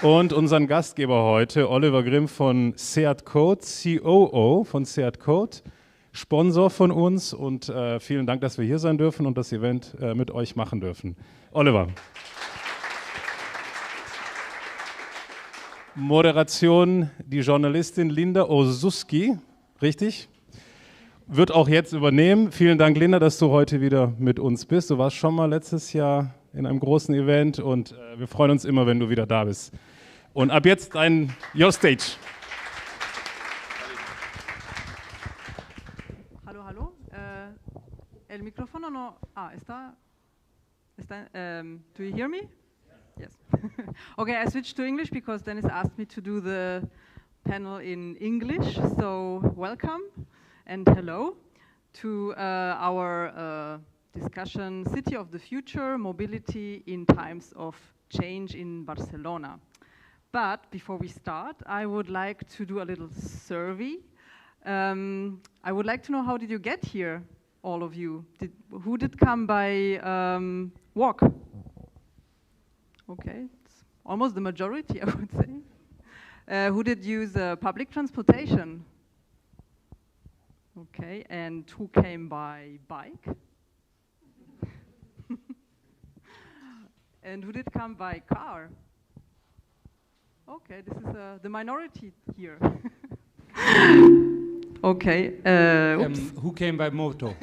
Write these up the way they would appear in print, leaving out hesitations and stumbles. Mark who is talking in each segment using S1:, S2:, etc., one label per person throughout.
S1: Und unseren Gastgeber heute, Oliver Grimm von Seat Code, COO von Seat Code, Sponsor von uns und vielen Dank, dass wir hier sein dürfen und das Event mit euch machen dürfen. Oliver. Moderation, die Journalistin Linda Osuski, richtig? Wird auch jetzt übernehmen. Vielen Dank, Linda, dass du heute wieder mit uns bist. Du warst schon mal letztes Jahr in einem großen Event und wir freuen uns immer, wenn du wieder da bist. Und ab jetzt your stage.
S2: Hallo, hallo. El micrófono no... está... do you hear me? Yes. Okay, I switched to English because Dennis asked me to do the panel in English. So welcome and hello to our discussion, City of the Future, Mobility in Times of Change in Barcelona. But before we start, I would like to do a little survey. I would like to know, how did you get here, all of you? Who did come by walk? Okay, it's almost the majority, I would say. Who did use public transportation? Okay, and who came by bike? And who did come by car? Okay, this is the minority here. Okay.
S3: Who came by moto?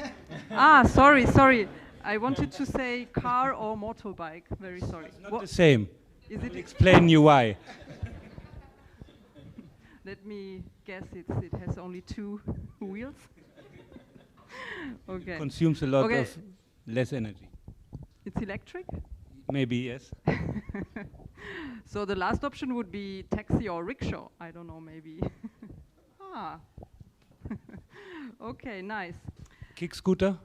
S2: Sorry. I wanted to say car or motorbike. Very sorry.
S3: It's not the same.
S2: Is it?
S3: Explain you why.
S2: Let me guess. It has only 2 wheels. Okay.
S3: Consumes a lot of less energy.
S2: It's electric?
S3: Maybe, yes.
S2: So the last option would be taxi or rickshaw. I don't know, maybe. Okay, nice.
S3: Kick scooter?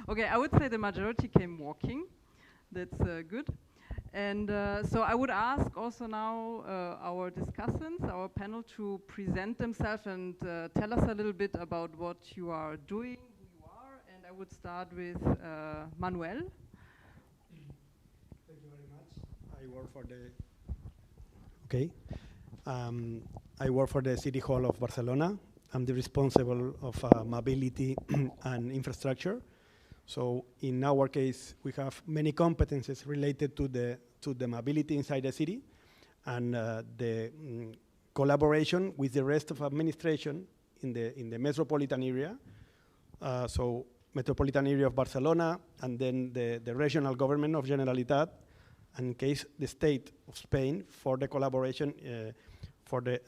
S2: Okay, I would say the majority came walking. That's good. And so I would ask also now our discussants, our panel, to present themselves and tell us a little bit about what you are doing, who you are. And I would start with Manuel.
S4: Thank you very much. I work for the City Hall of Barcelona. I'm the responsible of mobility and infrastructure. So in our case, we have many competences related to the mobility inside the city and the collaboration with the rest of administration in the metropolitan area. So metropolitan area of Barcelona, and then the regional government of Generalitat, and in case the state of Spain for the collaboration for the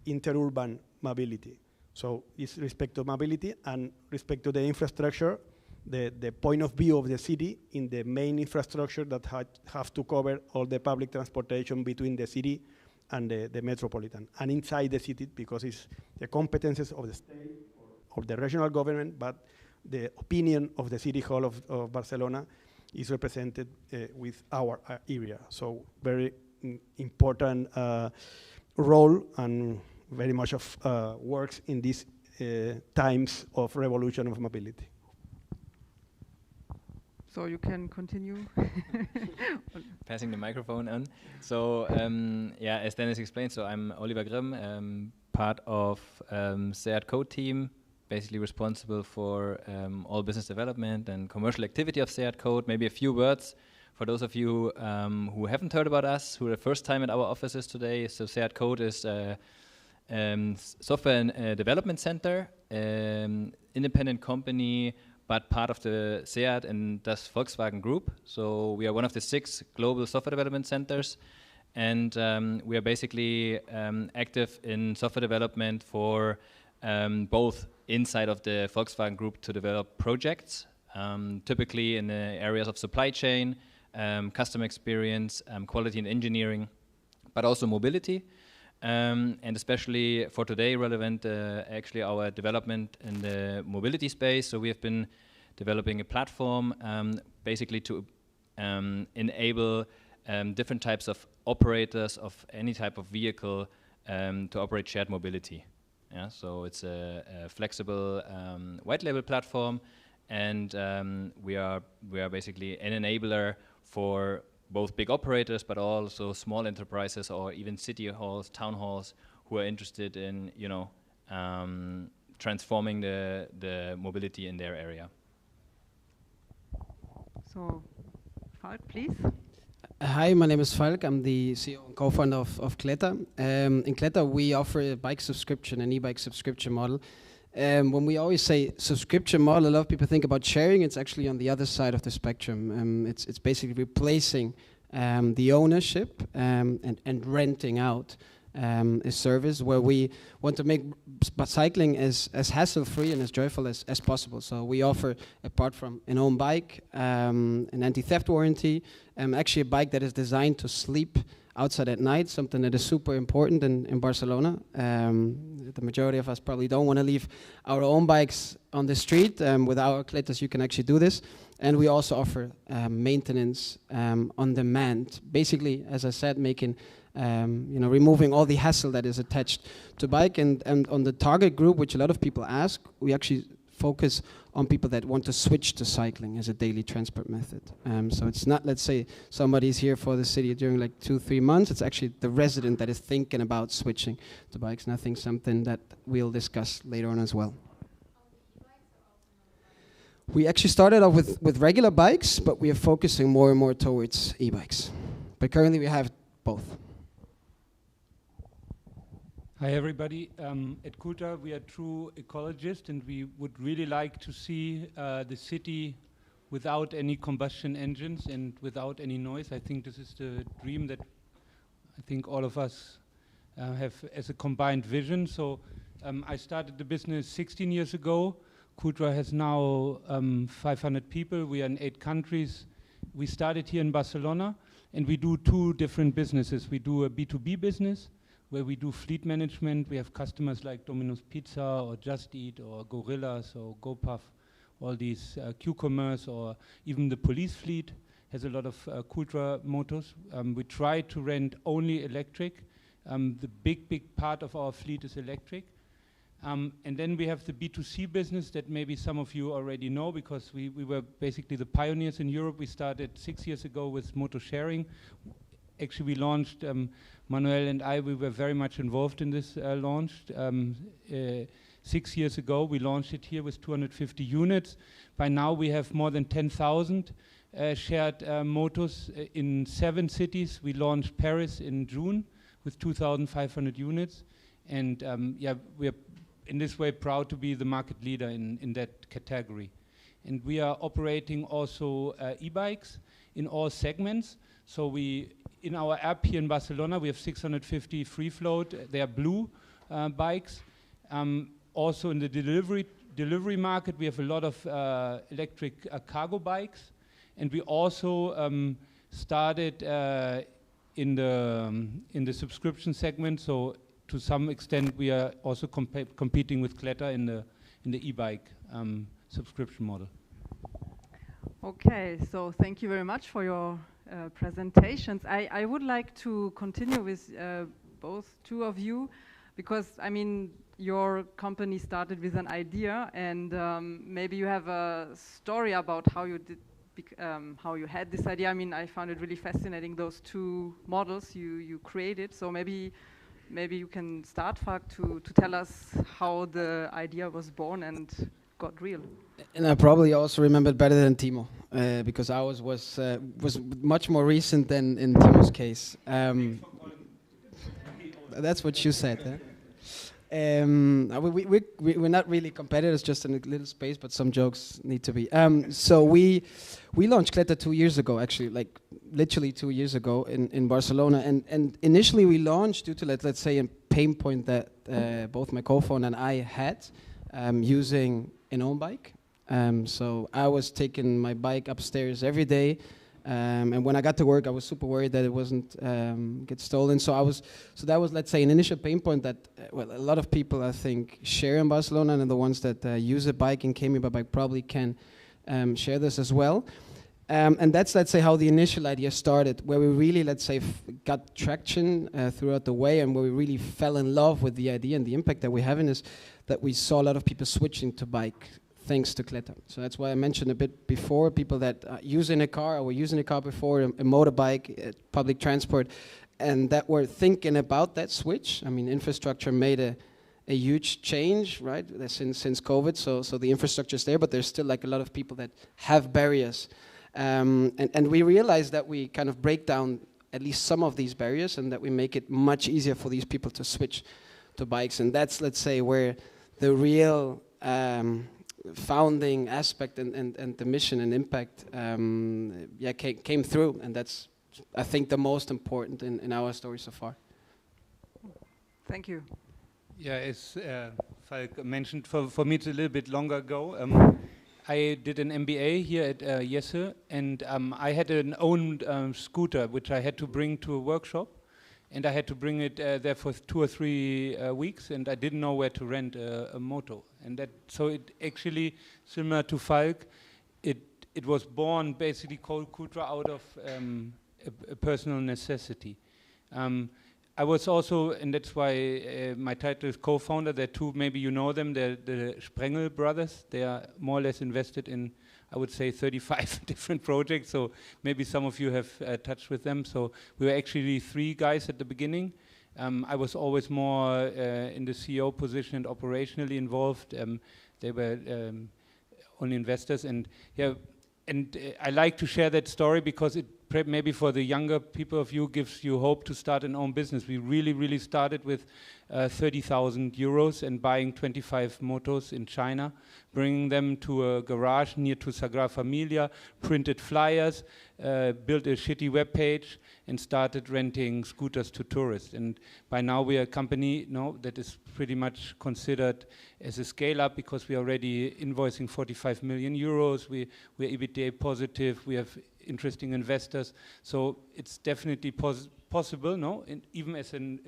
S4: interurban mobility. So it's respect to mobility and respect to the infrastructure, the point of view of the city in the main infrastructure that have to cover all the public transportation between the city and the metropolitan. And inside the city, because it's the competences of the state or the regional government, but the opinion of the City Hall of Barcelona is represented with our area. So very important role and very much of works in these times of revolution of mobility.
S2: So you can continue.
S5: Passing the microphone on. So as Dennis explained, so I'm Oliver Grimm, part of Seat Code team, basically responsible for all business development and commercial activity of Seat Code. Maybe a few words for those of you who haven't heard about us, who are the first time at our offices today. So Seat Code is a software and development center, independent company, but part of the Seat and thus Volkswagen group. So we are one of the 6 global software development centers, and we are basically active in software development for both inside of the Volkswagen group to develop projects, typically in the areas of supply chain, customer experience, quality and engineering, but also mobility. And especially for today relevant actually our development in the mobility space. So we have been developing a platform basically to enable different types of operators of any type of vehicle to operate shared mobility. Yeah, so it's a flexible white label platform, and we are basically an enabler for both big operators, but also small enterprises or even city halls, town halls, who are interested in, transforming the mobility in their area.
S2: So, Falk, please.
S6: Hi, my name is Falk. I'm the CEO and co-founder of Kletter. In Kletter, we offer a bike subscription, an e-bike subscription model. When we always say subscription model, a lot of people think about sharing. It's actually on the other side of the spectrum. It's basically replacing the ownership and renting out a service where we want to make cycling as hassle-free and as joyful as possible. So we offer, apart from an own bike, an anti-theft warranty, actually a bike that is designed to sleep outside at night, something that is super important in Barcelona. The majority of us probably don't want to leave our own bikes on the street. With our Kletters, you can actually do this. And we also offer maintenance on demand. Basically, as I said, making removing all the hassle that is attached to bike. And on the target group, which a lot of people ask, we actually focus on people that want to switch to cycling as a daily transport method. So it's not, let's say, somebody's here for the city during like 2-3 months. It's actually the resident that is thinking about switching to bikes. And I think something that we'll discuss later on as well. We actually started off with regular bikes, but we are focusing more and more towards e-bikes. But currently we have both.
S3: Hi everybody. At Kulta we are true ecologists, and we would really like to see the city without any combustion engines and without any noise. I think this is the dream that I think all of us have as a combined vision. So I started the business 16 years ago. Kulta has now 500 people. We are in 8 countries. We started here in Barcelona, and we do 2 different businesses. We do a B2B business, where we do fleet management. We have customers like Domino's Pizza or Just Eat or Gorillas or GoPuff, all these Q-commerce, or even the police fleet has a lot of Kultra motors. We try to rent only electric. The big part of our fleet is electric. And then we have the B2C business that maybe some of you already know, because we were basically the pioneers in Europe. We started 6 years ago with motor sharing. Actually, we launched, Manuel and I, we were very much involved in this launch. 6 years ago, we launched it here with 250 units. By now, we have more than 10,000 shared motors in 7 cities. We launched Paris in June with 2,500 units. And yeah, we are in this way proud to be the market leader in that category. And we are operating also e-bikes in all segments. So we, in our app here in Barcelona, we have 650 free float. They are blue bikes. Also in the delivery market, we have a lot of electric cargo bikes. And we also started in the subscription segment. So to some extent, we are also competing with Kletter in the e-bike subscription model.
S2: Okay, so thank you very much for your presentations. I would like to continue with both 2 of you, because I mean your company started with an idea, and maybe you have a story about how you did, how you had this idea. I mean, I found it really fascinating, those 2 models you created. So maybe you can start, Falk, to tell us how the idea was born and got real.
S6: And I probably also remember it better than Timo, because ours was much more recent than in Timo's case. That's what you said. We're not really competitors, just in a little space, but some jokes need to be. So we launched Kletter 2 years ago, actually, like literally 2 years ago in Barcelona. And initially we launched due to, let's say, a pain point that both my co-founder and I had, using an own bike. So I was taking my bike upstairs every day, and when I got to work, I was super worried that it wasn't get stolen. So that was, let's say, an initial pain point that well, a lot of people I think share in Barcelona, and the ones that use a bike and came here by bike probably can share this as well. And that's, let's say, how the initial idea started, where we really, let's say, got traction throughout the way, and where we really fell in love with the idea and the impact that we're having is that we saw a lot of people switching to bike thanks to Kletta. So that's why I mentioned a bit before, people that using a car or were using a car before, a motorbike, public transport, and that were thinking about that switch. I mean, infrastructure made a huge change, right, since COVID, so the infrastructure is there, but there's still like a lot of people that have barriers. And we realize that we kind of break down at least some of these barriers and that we make it much easier for these people to switch to bikes. And that's, let's say, where the real founding aspect and the mission and impact came through. And that's, I think, the most important in our story so far.
S2: Thank you.
S3: Yeah, as Falk mentioned, for me it's a little bit longer ago. I did an MBA here at Jesse, and I had an own scooter which I had to bring to a workshop, and I had to bring it there for 2 or 3 weeks, and I didn't know where to rent a moto. And so it actually, similar to Falk, it was born basically called Cultra out of a personal necessity. I was also, and that's why my title is co-founder. There are two, maybe you know them, they're the Sprengel brothers. They are more or less invested in, I would say, 35 different projects, so maybe some of you have touched with them. So we were actually 3 guys at the beginning. I was always more in the CEO position and operationally involved. They were only investors, and yeah, and I like to share that story because it maybe for the younger people of you gives you hope to start an own business. We really started with 30,000 euros and buying 25 motos in China, bringing them to a garage near to Sagrada Familia, printed flyers, built a shitty web page, and started renting scooters to tourists. And by now we are a company that is pretty much considered as a scale-up because we are already invoicing 45 million euros. We're EBITDA positive. We have interesting investors. So it's definitely possible, even as a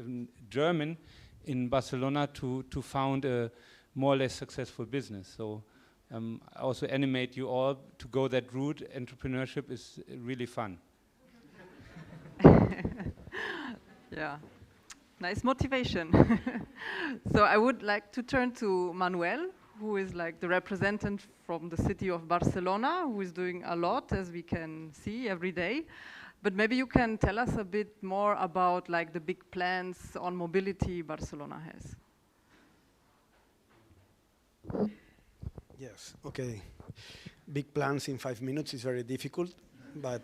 S3: German in Barcelona to found a more or less successful business. So I also animate you all to go that route. Entrepreneurship is really fun.
S2: Yeah, nice motivation. So I would like to turn to Manuel, who is like the representative from the city of Barcelona, who is doing a lot, as we can see every day. But maybe you can tell us a bit more about like the big plans on mobility Barcelona has.
S4: Yes, okay. Big plans in 5 minutes is very difficult, but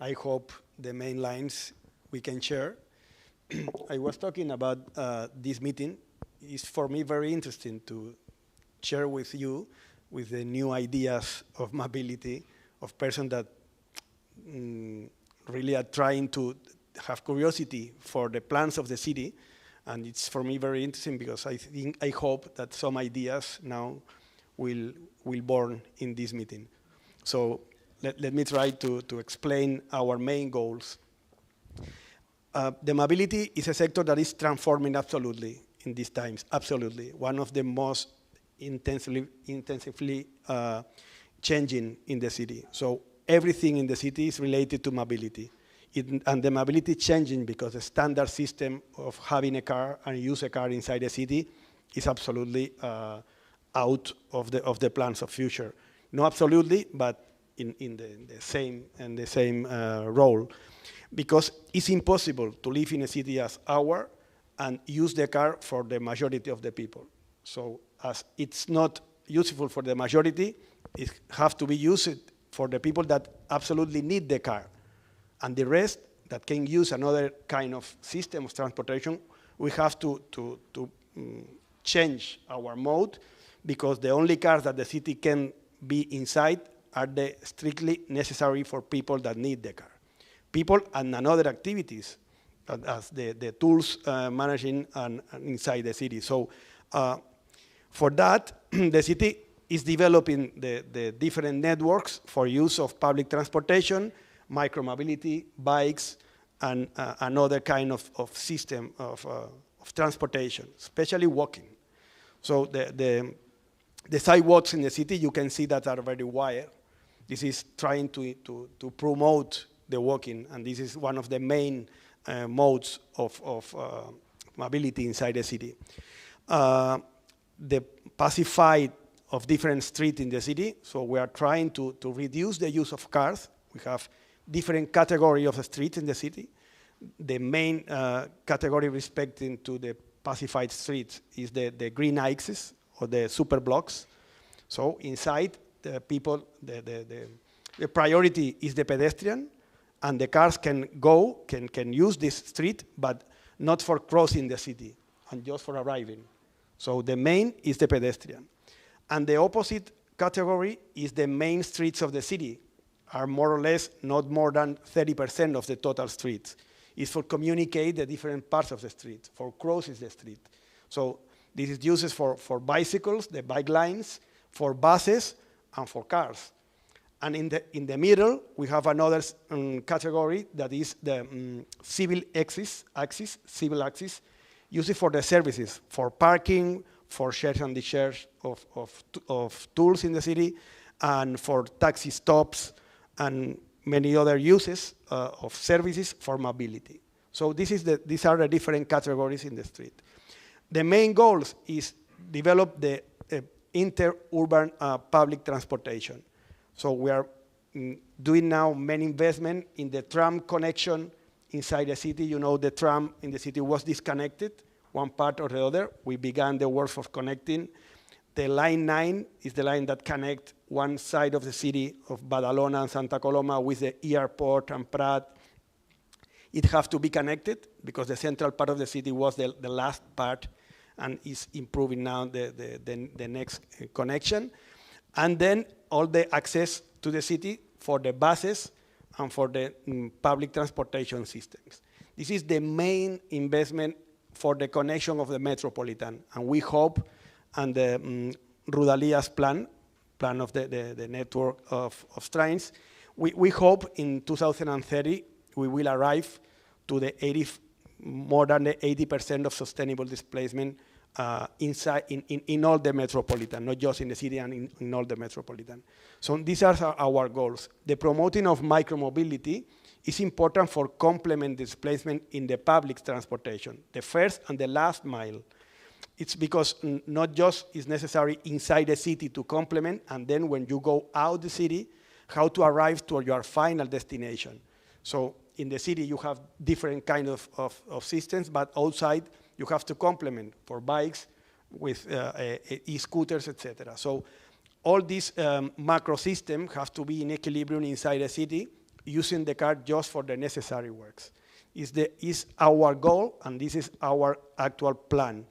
S4: I hope the main lines we can share. I was talking about this meeting. It's for me very interesting to share with you with the new ideas of mobility of persons that really are trying to have curiosity for the plans of the city. And it's for me very interesting because I hope that some ideas now will born in this meeting. So let me try to explain our main goals. The mobility is a sector that is transforming absolutely in these times, absolutely. One of the most intensively changing in the city. So everything in the city is related to mobility. And the mobility is changing because the standard system of having a car and use a car inside the city is absolutely out of the plans of future. Not absolutely, but in the same role. Because it's impossible to live in a city as ours and use the car for the majority of the people. So as it's not useful for the majority, it has to be used for the people that absolutely need the car. And the rest that can use another kind of system of transportation, we have to change our mode because the only cars that the city can be inside are the strictly necessary for people that need the car. People and another activities as the tools managing and inside the city. So for that, the city is developing the different networks for use of public transportation, micromobility, bikes, and another kind of system of transportation, especially walking. So the sidewalks in the city, you can see that are very wide. This is trying to promote the walking, and this is one of the main modes of mobility inside the city. The pacified of different streets in the city. So we are trying to reduce the use of cars. We have different category of streets in the city. The main category respecting to the pacified streets is the green axis or the super blocks. So inside the people, the priority is the pedestrian, and the cars can use this street, but not for crossing the city, and just for arriving. So the main is the pedestrian. And the opposite category is the main streets of the city, are more or less not more than 30% of the total streets. It's for communicate the different parts of the street, for crosses the street. So this is used for bicycles, the bike lines, for buses, and for cars. And in the middle, we have another category that is the civil axis, used for the services, for parking, for shares and discharge of tools in the city, and for taxi stops, and many other uses of services for mobility. So these are the different categories in the street. The main goals is develop the interurban public transportation. So we are doing now many investment in the tram connection inside the city. You know, the tram in the city was disconnected, one part or the other. We began the work of connecting. The line 9 is the line that connects one side of the city of Badalona and Santa Coloma with the airport and Prat. It has to be connected because the central part of the city was the last part and is improving now the next connection. And then all the access to the city for the buses and for the public transportation systems. This is the main investment for the connection of the metropolitan. And we hope, and the Rodalies plan of the network of trains, we hope in 2030 we will arrive to the more than the 80% of sustainable displacement inside in all the metropolitan, not just in the city and in all the metropolitan. So these are our goals. The promoting of micromobility is important for complement displacement in the public transportation, the first and the last mile. It's because not just is necessary inside the city to complement, and then when you go out the city, how to arrive to your final destination. So in the city, you have different kind of systems, but outside, you have to complement for bikes with e-scooters, etc. So all these macro systems have to be in equilibrium inside the city, using the car just for the necessary works. Is our goal, and this is our actual plan.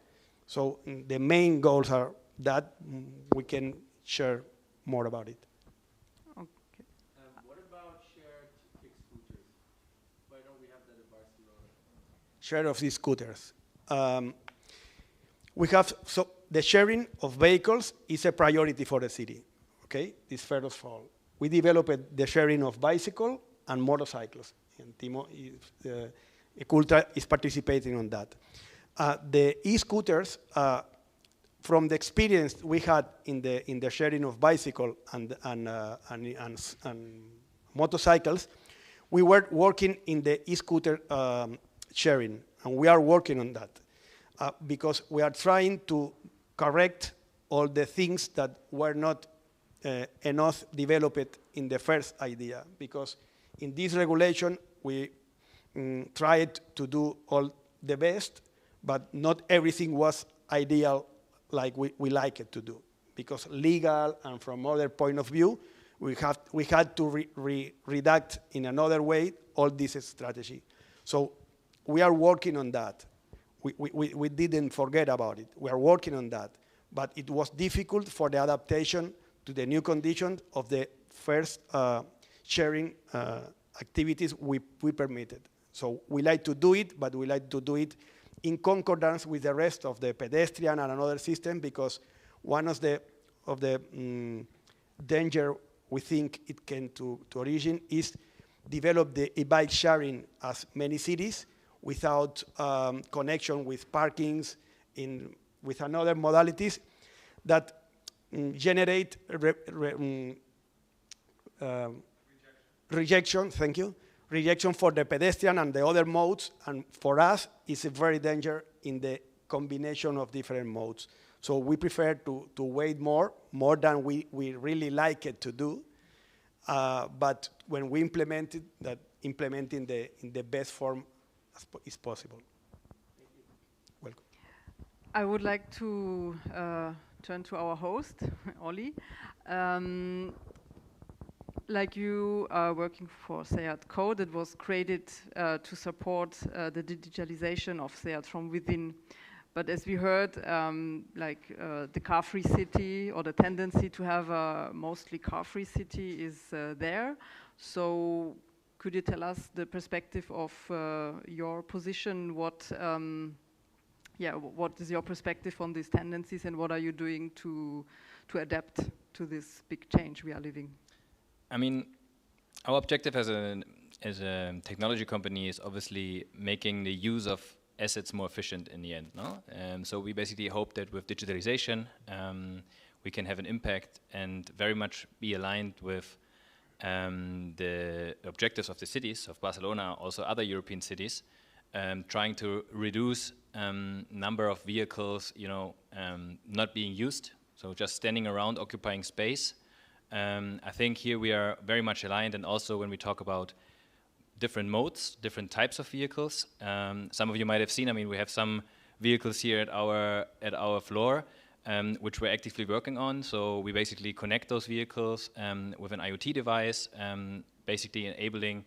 S4: So the main goals are that. We can share more about it.
S2: Okay.
S1: What about shared scooters? Why don't we have that in Barcelona?
S4: Share of these scooters. We have, so the sharing of vehicles is a priority for the city, okay? This first of all. We developed the sharing of bicycle and motorcycles, and Timo Cultra is participating on that. The e-scooters, from the experience we had in the sharing of bicycle and motorcycles, we were working in the e-scooter sharing, and we are working on that because we are trying to correct all the things that were not enough developed in the first idea, because in this regulation we tried to do all the best, but not everything was ideal like we like it to do, because legal and from other point of view, we had to redact in another way all this strategy. So we are working on that. We didn't forget about it. We are working on that, but it was difficult for the adaptation to the new conditions of the first sharing activities we permitted. So we like to do it, but we like to do it in concordance with the rest of the pedestrian and another system, because one of the danger we think it can to origin is develop the e-bike sharing as many cities without connection with parkings with another modalities that generate rejection, thank you, rejection for the pedestrian and the other modes, and for us, it's a very danger in the combination of different modes. So we prefer to wait more than we really like it to do. But when we implement it, that implementing in the best form as is possible. Welcome.
S2: I would like to turn to our host, Olli. Like you are working for SEAT Code, it was created to support the digitalization of SEAT from within. But as we heard, the car-free city, or the tendency to have a mostly car-free city, is there. So could you tell us the perspective of your position? What is your perspective on these tendencies, and what are you doing to adapt to this big change we are living?
S5: I mean, our objective as a technology company is obviously making the use of assets more efficient in the end, no? So we basically hope that with digitalization, we can have an impact and very much be aligned with the objectives of the cities of Barcelona, also other European cities, trying to reduce number of vehicles, not being used, so just standing around occupying space. I think here we are very much aligned, and also when we talk about different modes, different types of vehicles. Some of you might have seen, I mean, we have some vehicles here at our floor, which we're actively working on. So we basically connect those vehicles with an IoT device, basically enabling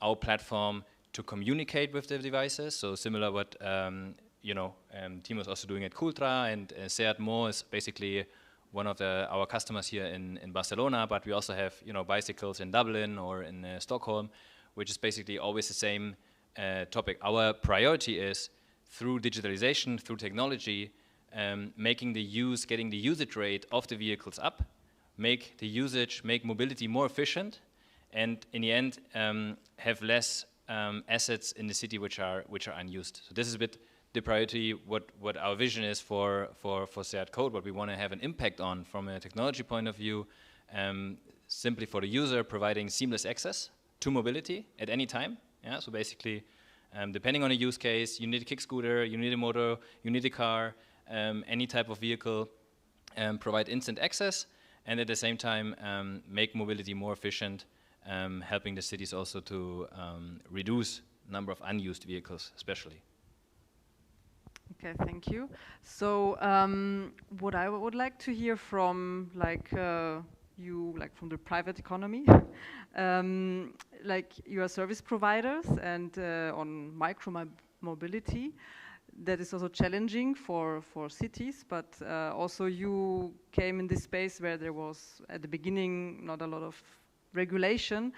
S5: our platform to communicate with the devices. So similar what Timo is also doing at Cultra, and Seat Mo is basically one of our customers here in Barcelona, but we also have bicycles in Dublin or in Stockholm, which is basically always the same topic. Our priority is through digitalization, through technology, getting the usage rate of the vehicles up, make mobility more efficient, and in the end have less assets in the city which are unused. So this is a bit the priority, what our vision is for SEAT Code, what we want to have an impact on from a technology point of view, simply for the user, providing seamless access to mobility at any time. Yeah, so basically, depending on a use case, you need a kick scooter, you need a motor, you need a car, any type of vehicle, provide instant access, and at the same time make mobility more efficient, helping the cities also to reduce number of unused vehicles, especially.
S2: Okay, thank you. So what I would like to hear from you, from the private economy, you are service providers, and on micro mobility, that is also challenging for cities, but also you came in this space where there was at the beginning not a lot of regulation.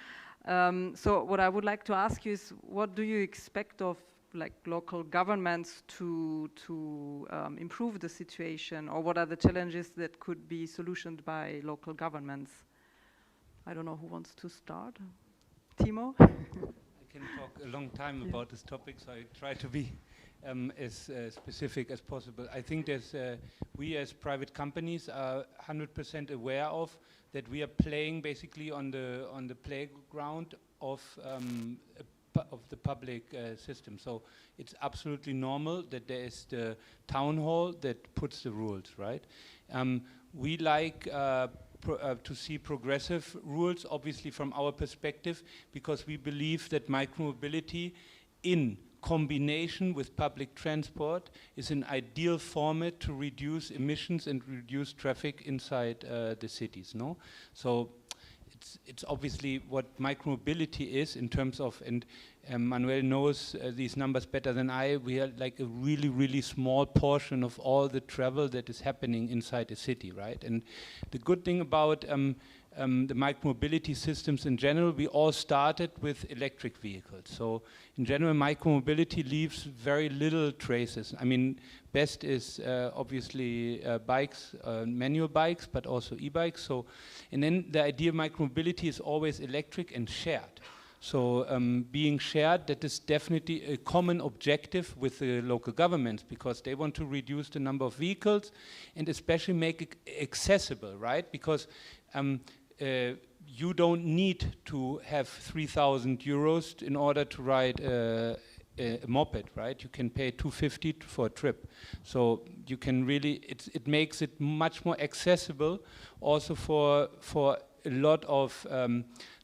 S2: So what I would like to ask you is, what do you expect of local governments to improve the situation, or what are the challenges that could be solutioned by local governments? I don't know who wants to start. Timo?
S3: I can talk a long time about this topic, so I try to be as specific as possible. I think we as private companies are 100% aware of that we are playing basically on the playground of the public system. So it's absolutely normal that there is the town hall that puts the rules, right? We like to see progressive rules, obviously from our perspective, because we believe that micromobility in combination with public transport is an ideal format to reduce emissions and reduce traffic inside the cities, no? So it's obviously what micromobility is in terms of, and Manuel knows these numbers better than I, we are like a really, really small portion of all the travel that is happening inside a city, right? And the good thing about the micromobility systems in general, we all started with electric vehicles. So in general, micromobility leaves very little traces. I mean, best is obviously bikes, manual bikes, but also e-bikes. So, and then the idea of micromobility is always electric and shared. So being shared, that is definitely a common objective with the local governments, because they want to reduce the number of vehicles and especially make it accessible, right? Because you don't need to have 3,000 euros in order to ride a moped, right? You can pay 250 for a trip. So you can really, it makes it much more accessible also for a lot of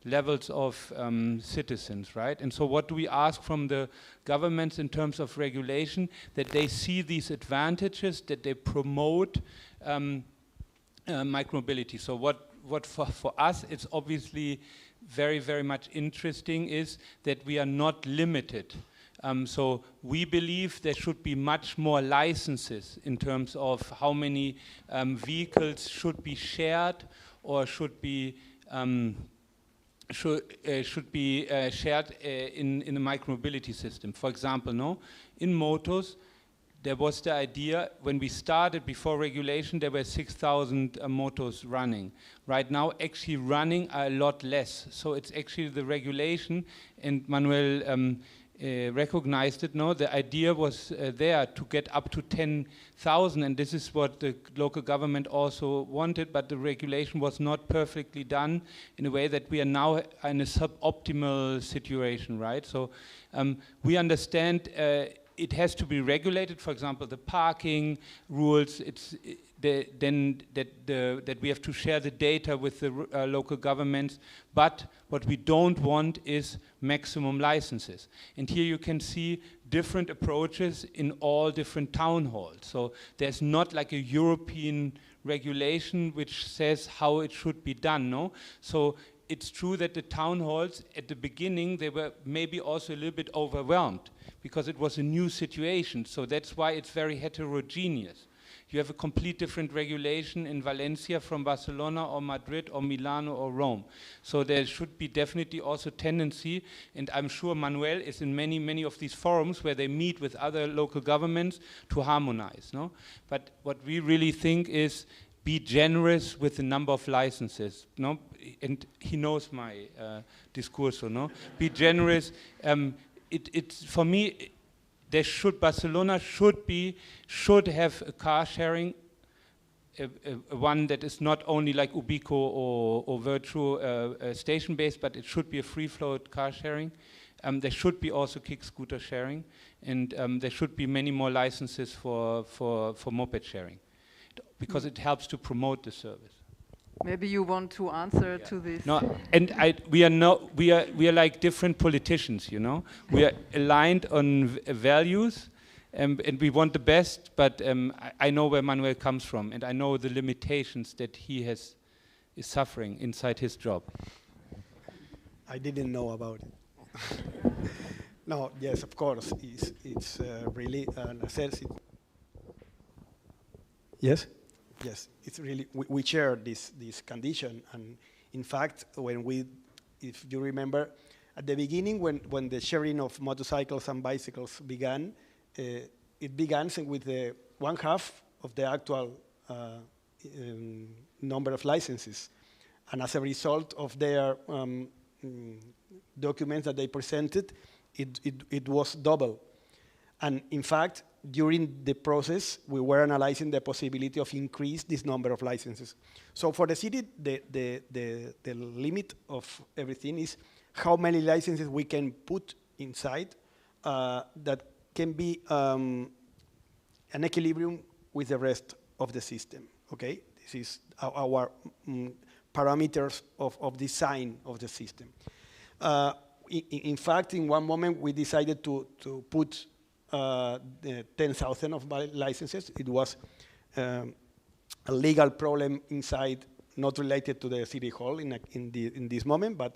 S3: levels of citizens, right? And so what do we ask from the governments in terms of regulation? That they see these advantages, that they promote micromobility. So what for us, it's obviously very, very much interesting is that we are not limited. So we believe there should be much more licenses in terms of how many vehicles should be shared or should be shared in the micromobility system. For example, in motors, there was the idea when we started before regulation, there were 6,000 motors running. Right now, actually running are a lot less. So it's actually the regulation, and Manuel recognized it. No, the idea was there to get up to 10,000, and this is what the local government also wanted, but the regulation was not perfectly done in a way that we are now in a suboptimal situation, right? So we understand it has to be regulated. For example, the parking rules. That we have to share the data with the local governments. But what we don't want is maximum licenses. And here you can see different approaches in all different town halls. So there's not like a European regulation which says how it should be done. No. So it's true that the town halls at the beginning, they were maybe also a little bit overwhelmed because it was a new situation. So that's why it's very heterogeneous. You have a complete different regulation in Valencia from Barcelona or Madrid or Milano or Rome. So there should be definitely also tendency, and I'm sure Manuel is in many, many of these forums where they meet with other local governments to harmonize. No? But what we really think is be generous with the number of licenses. No? And he knows my discurso. No? Be generous. It's for me, Barcelona should have a car sharing, one that is not only like Ubico or Virtuo station based, but it should be a free float car sharing. There should be also kick scooter sharing, and there should be many more licenses for moped sharing, because it helps to promote the service.
S2: Maybe you want to answer to this.
S3: No, and we are like different politicians, you know. We are aligned on values, and we want the best. But I know where Manuel comes from, and I know the limitations that he is suffering inside his job.
S4: I didn't know about it. No, yes, of course, it's really a necessity. Yes. Yes, it's really, we share this condition, and in fact, if you remember, at the beginning when the sharing of motorcycles and bicycles began, it began with the 1/2 of the actual number of licenses, and as a result of their documents that they presented, it was double, and in fact, during the process, we were analyzing the possibility of increase this number of licenses. So for the city, the limit of everything is how many licenses we can put inside that can be an equilibrium with the rest of the system, okay? This is our parameters of design of the system. In fact, in one moment, we decided to put 10,000 of licenses. It was a legal problem inside, not related to the city hall in this moment, but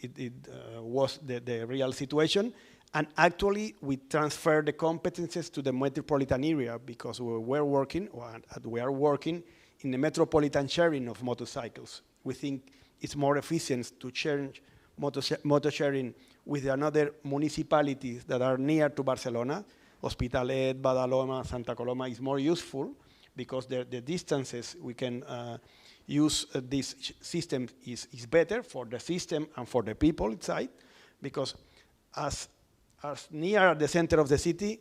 S4: it was the real situation. And actually, we transferred the competences to the metropolitan area because we are working in the metropolitan sharing of motorcycles. We think it's more efficient to change motor sharing with another municipalities that are near to Barcelona. Hospitalet, Badalona, Santa Coloma is more useful because the distances we can use this system is better for the system and for the people inside, because as near the center of the city,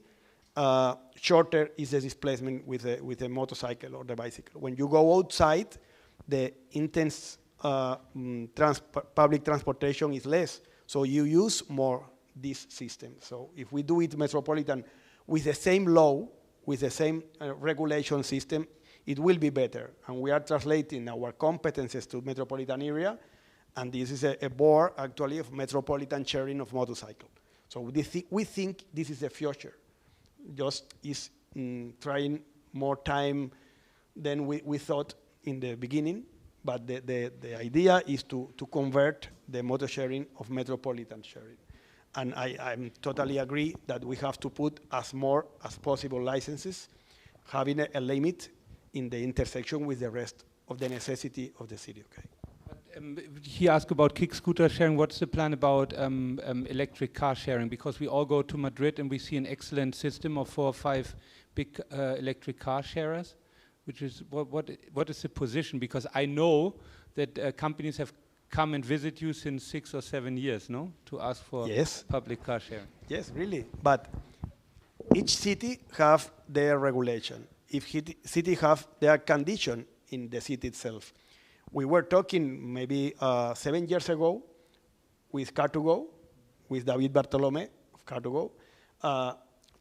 S4: shorter is the displacement with the motorcycle or the bicycle. When you go outside, the intense public transportation is less, so you use more this system. So if we do it metropolitan with the same law, with the same regulation system, it will be better. And we are translating our competences to metropolitan area, and this is a board actually of metropolitan sharing of motorcycle. So we think this is the future. Just is trying more time than we thought in the beginning, but the idea is to convert the motor sharing of metropolitan sharing. And I totally agree that we have to put as more as possible licenses, having a limit in the intersection with the rest of the necessity of the city, okay?
S3: He asked about kick scooter sharing. What's the plan about electric car sharing? Because we all go to Madrid and we see an excellent system of 4 or 5 big electric car sharers, which is, what is the position? Because I know that companies have come and visit you since 6 or 7 years, no? To ask for public car sharing.
S4: Yes, really. But each city have their regulation. If city have their condition in the city itself. We were talking maybe 7 years ago with Car2Go, with David Bartolome of Car2Go,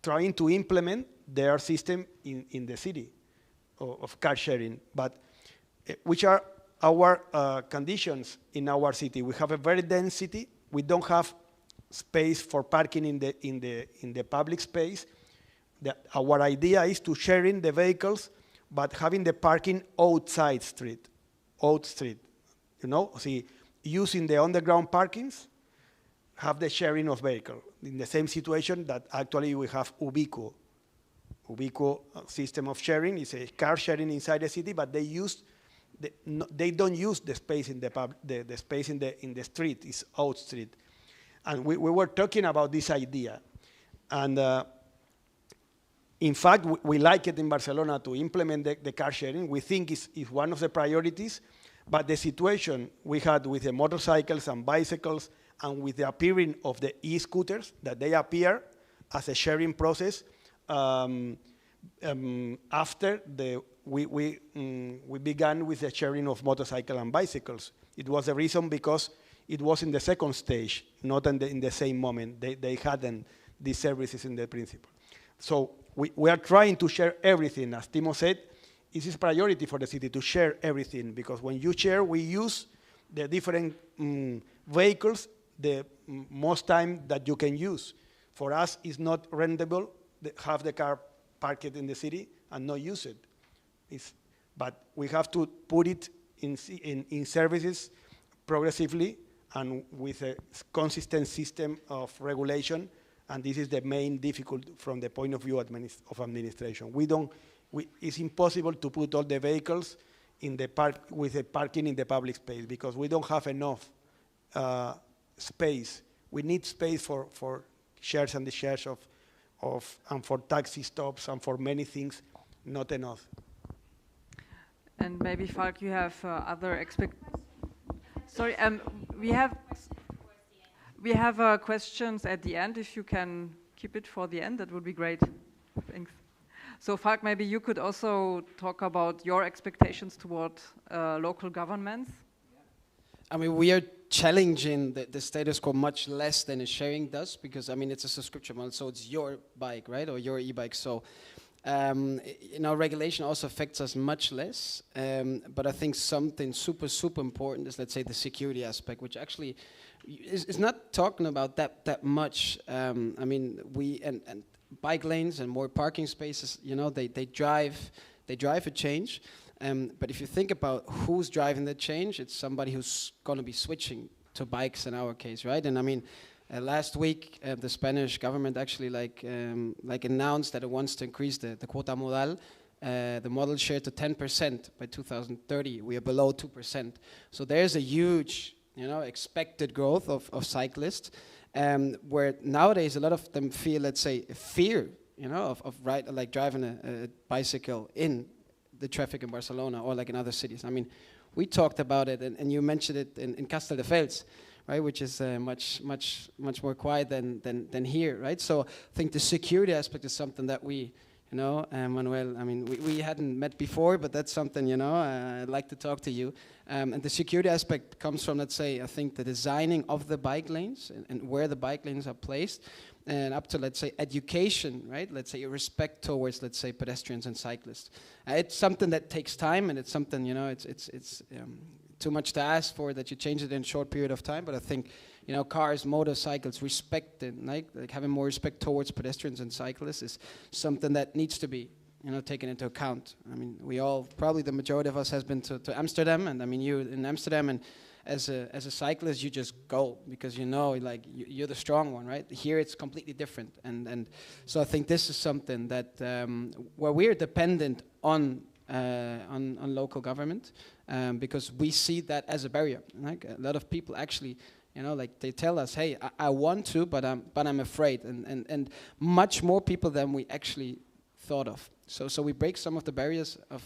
S4: trying to implement their system in the city of car sharing. But which are our conditions in our city? We have a very dense city. We don't have space for parking in the public space. Our idea is to sharing the vehicles, but having the parking outside street. You know, see, using the underground parkings, have the sharing of vehicle. In the same situation that actually we have Ubico. Ubico system of sharing is a car sharing inside the city, but they don't use the space in the space in the street, is out street. And we were talking about this idea. And in fact, we like it in Barcelona to implement the car sharing. We think it's one of the priorities, but the situation we had with the motorcycles and bicycles and with the appearing of the e-scooters, that they appear as a sharing process after we began with the sharing of motorcycle and bicycles. It was the reason because it was in the second stage, not in the same moment. They hadn't these services in the principle. So we are trying to share everything. As Timo said, it is a priority for the city to share everything, because when you share, we use the different vehicles the most time that you can use. For us, it's not rentable to have the car parked in the city and not use it. But we have to put it in services progressively and with a consistent system of regulation. And this is the main difficulty from the point of view of administration. It's impossible to put all the vehicles in the with the parking in the public space, because we don't have enough space. We need space for shares and the shares and for taxi stops and for many things, not enough.
S2: And maybe Falk, you have other expectations. Sorry, we have questions at the end. If you can keep it for the end, that would be great. Thanks. So Falk, maybe you could also talk about your expectations toward local governments.
S6: I mean, we are challenging the status quo much less than a sharing does, because I mean, it's a subscription model, so it's your bike, right, or your e-bike. So, regulation also affects us much less. But I think something super important is, let's say, the security aspect, which actually is not talking about that much. I mean, and bike lanes and more parking spaces, they drive a change. But if you think about who's driving the change, it's somebody who's going to be switching to bikes in our case, right? And I mean, last week the Spanish government actually announced that it wants to increase the quota modal, the model share, to 10% by 2030. We are below 2%. So there's a huge, expected growth of cyclists, where nowadays a lot of them feel, let's say, fear, of driving a bicycle in the traffic in Barcelona or like in other cities. I mean, we talked about it, and you mentioned it in Castelldefels, right, which is much more quiet than here, right? So I think the security aspect is something that we You know, Manuel, I mean, we hadn't met before, but that's something, you know, I'd like to talk to you. And the security aspect comes from, let's say, I think the designing of the bike lanes and where the bike lanes are placed, and up to, let's say, education, right? Let's say respect towards, let's say, pedestrians and cyclists. It's something that takes time, and it's something, you know, it's too much to ask for that you change it in a short period of time, but I think, you know, cars, motorcycles, respect and like having more respect towards pedestrians and cyclists is something that needs to be, you know, taken into account. I mean, we all, probably the majority of us has been to Amsterdam, and I mean, you in Amsterdam, and as a cyclist, you just go because you know, like, you're the strong one, right? Here it's completely different, and so I think this is something that where we're dependent on local government, because we see that as a barrier. Like a lot of people actually, you know, like they tell us, hey, I want to, but I'm afraid, and much more people than we actually thought of. So we break some of the barriers of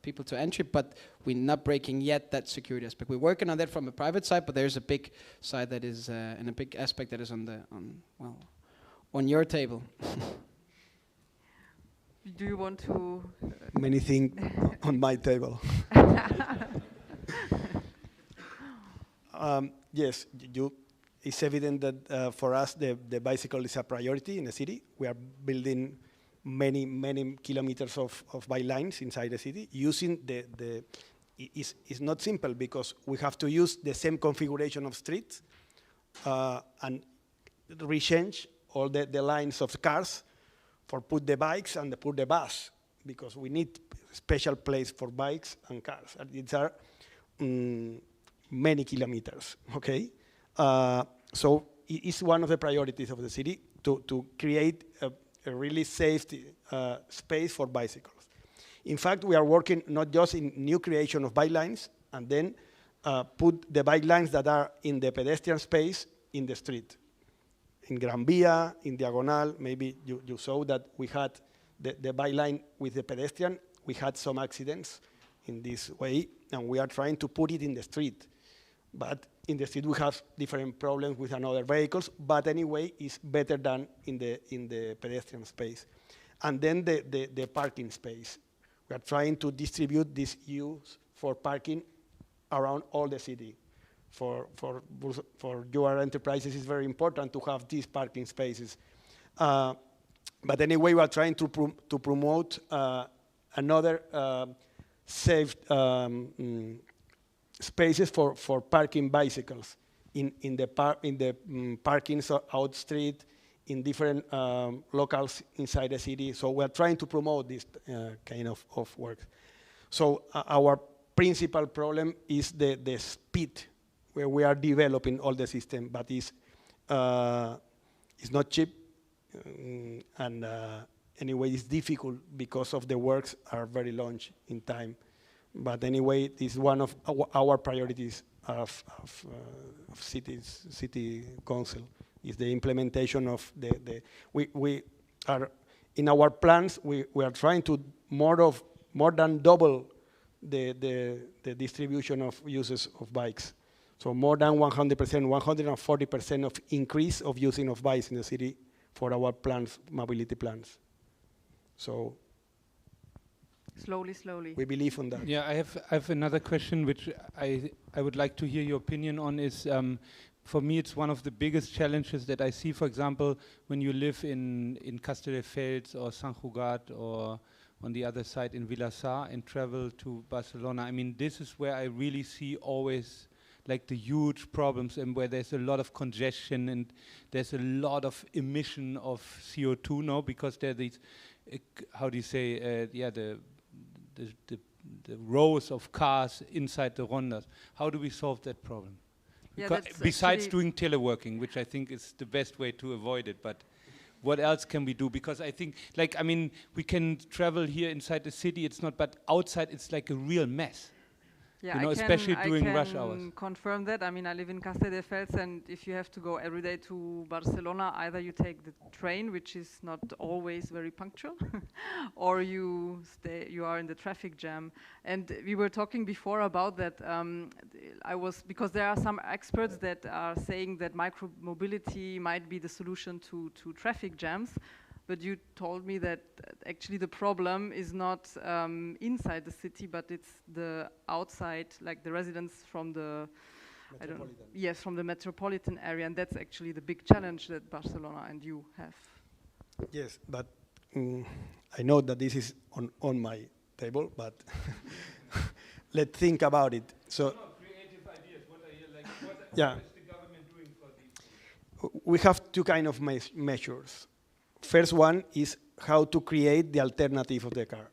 S6: people to entry, but we're not breaking yet that security aspect. We're working on that from a private side, but there's a big side that is, and a big aspect that is on your table.
S2: Do you want to?
S4: Many things on my table. Yes, it's evident that for us the bicycle is a priority in the city. We are building many kilometers of bike lines inside the city. Using it's not simple because we have to use the same configuration of streets and rechange all the lines of cars for put the bikes and put the bus, because we need special place for bikes and cars. And these are many kilometers, okay? So it's one of the priorities of the city to create a really safe space for bicycles. In fact, we are working not just in new creation of bike lines, and then put the bike lines that are in the pedestrian space in the street. In Gran Via, in Diagonal, maybe you saw that we had the bike line with the pedestrian. We had some accidents in this way, and we are trying to put it in the street. But in the street, we have different problems with another vehicles, but anyway, it's better than in the pedestrian space. And then the parking space. We are trying to distribute this use for parking around all the city. For your enterprises, it's very important to have these parking spaces. But anyway, we are trying to promote another safe spaces for parking bicycles in the parkings out street, in different locales inside the city. So we are trying to promote this kind of work. So our principal problem is the speed where we are developing all the system, but it's not cheap, and anyway, it's difficult because of the works are very long in time. But anyway, this is one of our priorities of city council, is the implementation of we are in our plans. We are trying to more than double the distribution of uses of bikes. So more than 100%, 140% of increase of using of bikes in the city for our plans, mobility plans. So
S2: slowly.
S4: We believe on that.
S3: Yeah, I have another question which I would like to hear your opinion on. Is for me, it's one of the biggest challenges that I see. For example, when you live in Castelldefels or Sant Cugat or on the other side in Vilassar and travel to Barcelona. I mean, this is where I really see always like the huge problems, and where there's a lot of congestion and there's a lot of emission of CO2 now, because there are these, how do you say, the rows of cars inside the rondas. How do we solve that problem?
S2: Yeah,
S3: besides doing teleworking, which I think is the best way to avoid it, but what else can we do? Because I think, like, I mean, we can travel here inside the city, it's not, but outside it's like a real mess.
S2: Yeah,
S3: you know, especially during rush hours.
S2: I can confirm that. I mean, I live in Castelldefels, and if you have to go every day to Barcelona, either you take the train, which is not always very punctual, or you are in the traffic jam. And we were talking before about that. Because there are some experts that are saying that micro-mobility might be the solution to traffic jams. but you told me that actually the problem is not inside the city, but it's the outside, like the residents from the yes, from the metropolitan area, and that's actually the big challenge that Barcelona and you have.
S4: Yes, but I know that this is on my table, but let's think about it. So,
S3: creative ideas. What are you like? What is the government doing for these?
S4: We have two kind of measures. First one is how to create the alternative of the car.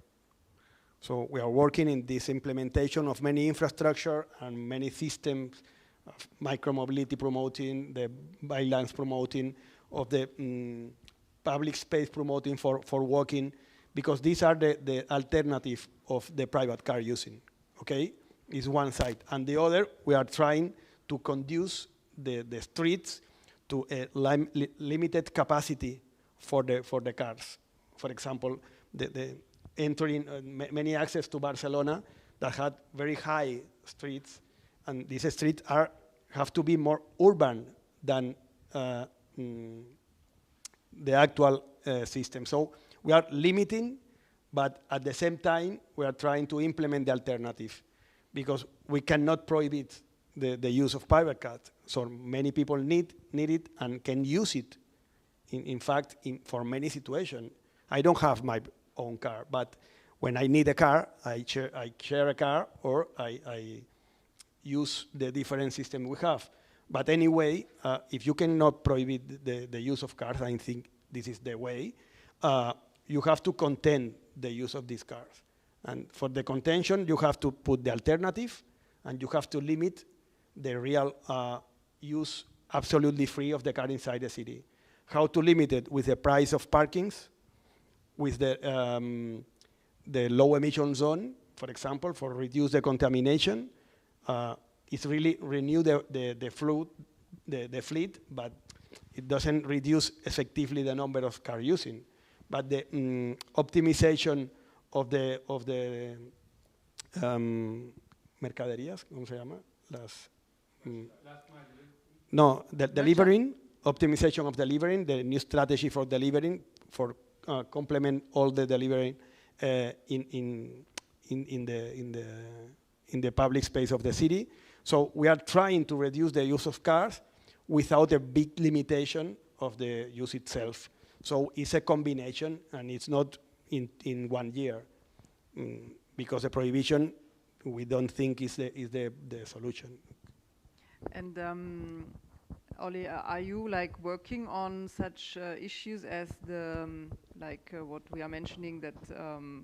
S4: So we are working in this implementation of many infrastructure and many systems of micromobility promoting, the bike lanes promoting, of the public space promoting for walking, because these are the alternative of the private car using, okay? Is one side. And the other, we are trying to conduce the streets to a limited capacity for the cars. For example, the entering many access to Barcelona that had very high streets, and these streets have to be more urban than the actual system. So we are limiting, but at the same time, we are trying to implement the alternative, because we cannot prohibit the use of private cars. So many people need it and can use it. In fact, for many situations, I don't have my own car, but when I need a car, I share a car, or I use the different system we have. But anyway, if you cannot prohibit the use of cars, I think this is the way, you have to contain the use of these cars. And for the contention, you have to put the alternative, and you have to limit the real use absolutely free of the car inside the city. How to limit it? With the price of parkings, with the low emission zone, for example, for reduce the contamination. It's really renew the fleet, but it doesn't reduce effectively the number of car using. But the optimization of the mercaderías, ¿cómo se llama? No, the delivering, optimization of delivering, the new strategy for delivering, for complement all the delivering in the public space of the city. So we are trying to reduce the use of cars without a big limitation of the use itself. So it's a combination, and it's not in 1 year, because the prohibition we don't think is the solution.
S2: And Oli, are you like working on such issues as the what we are mentioning that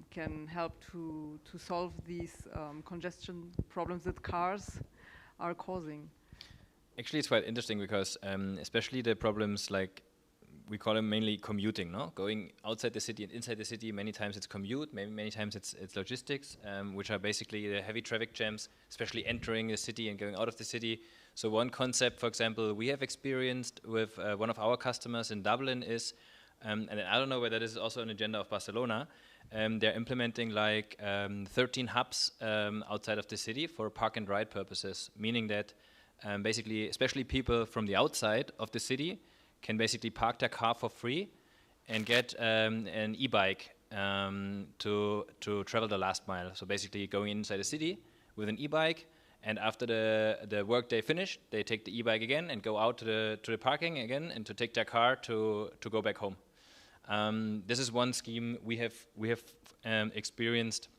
S2: can help to solve these congestion problems that cars are causing?
S5: Actually, it's quite interesting because especially the problems like we call them mainly commuting, no? Going outside the city and inside the city. Many times it's commute, many times it's logistics, which are basically the heavy traffic jams, especially entering the city and going out of the city. So one concept, for example, we have experienced with one of our customers in Dublin is, and I don't know whether this is also an agenda of Barcelona, they're implementing like 13 hubs outside of the city for park and ride purposes, meaning that basically, especially people from the outside of the city can basically park their car for free and get an e-bike to travel the last mile. So basically going inside the city with an e-bike, and after the work day finished, they take the e-bike again and go out to the parking again and to take their car to go back home. This is one scheme we have experienced.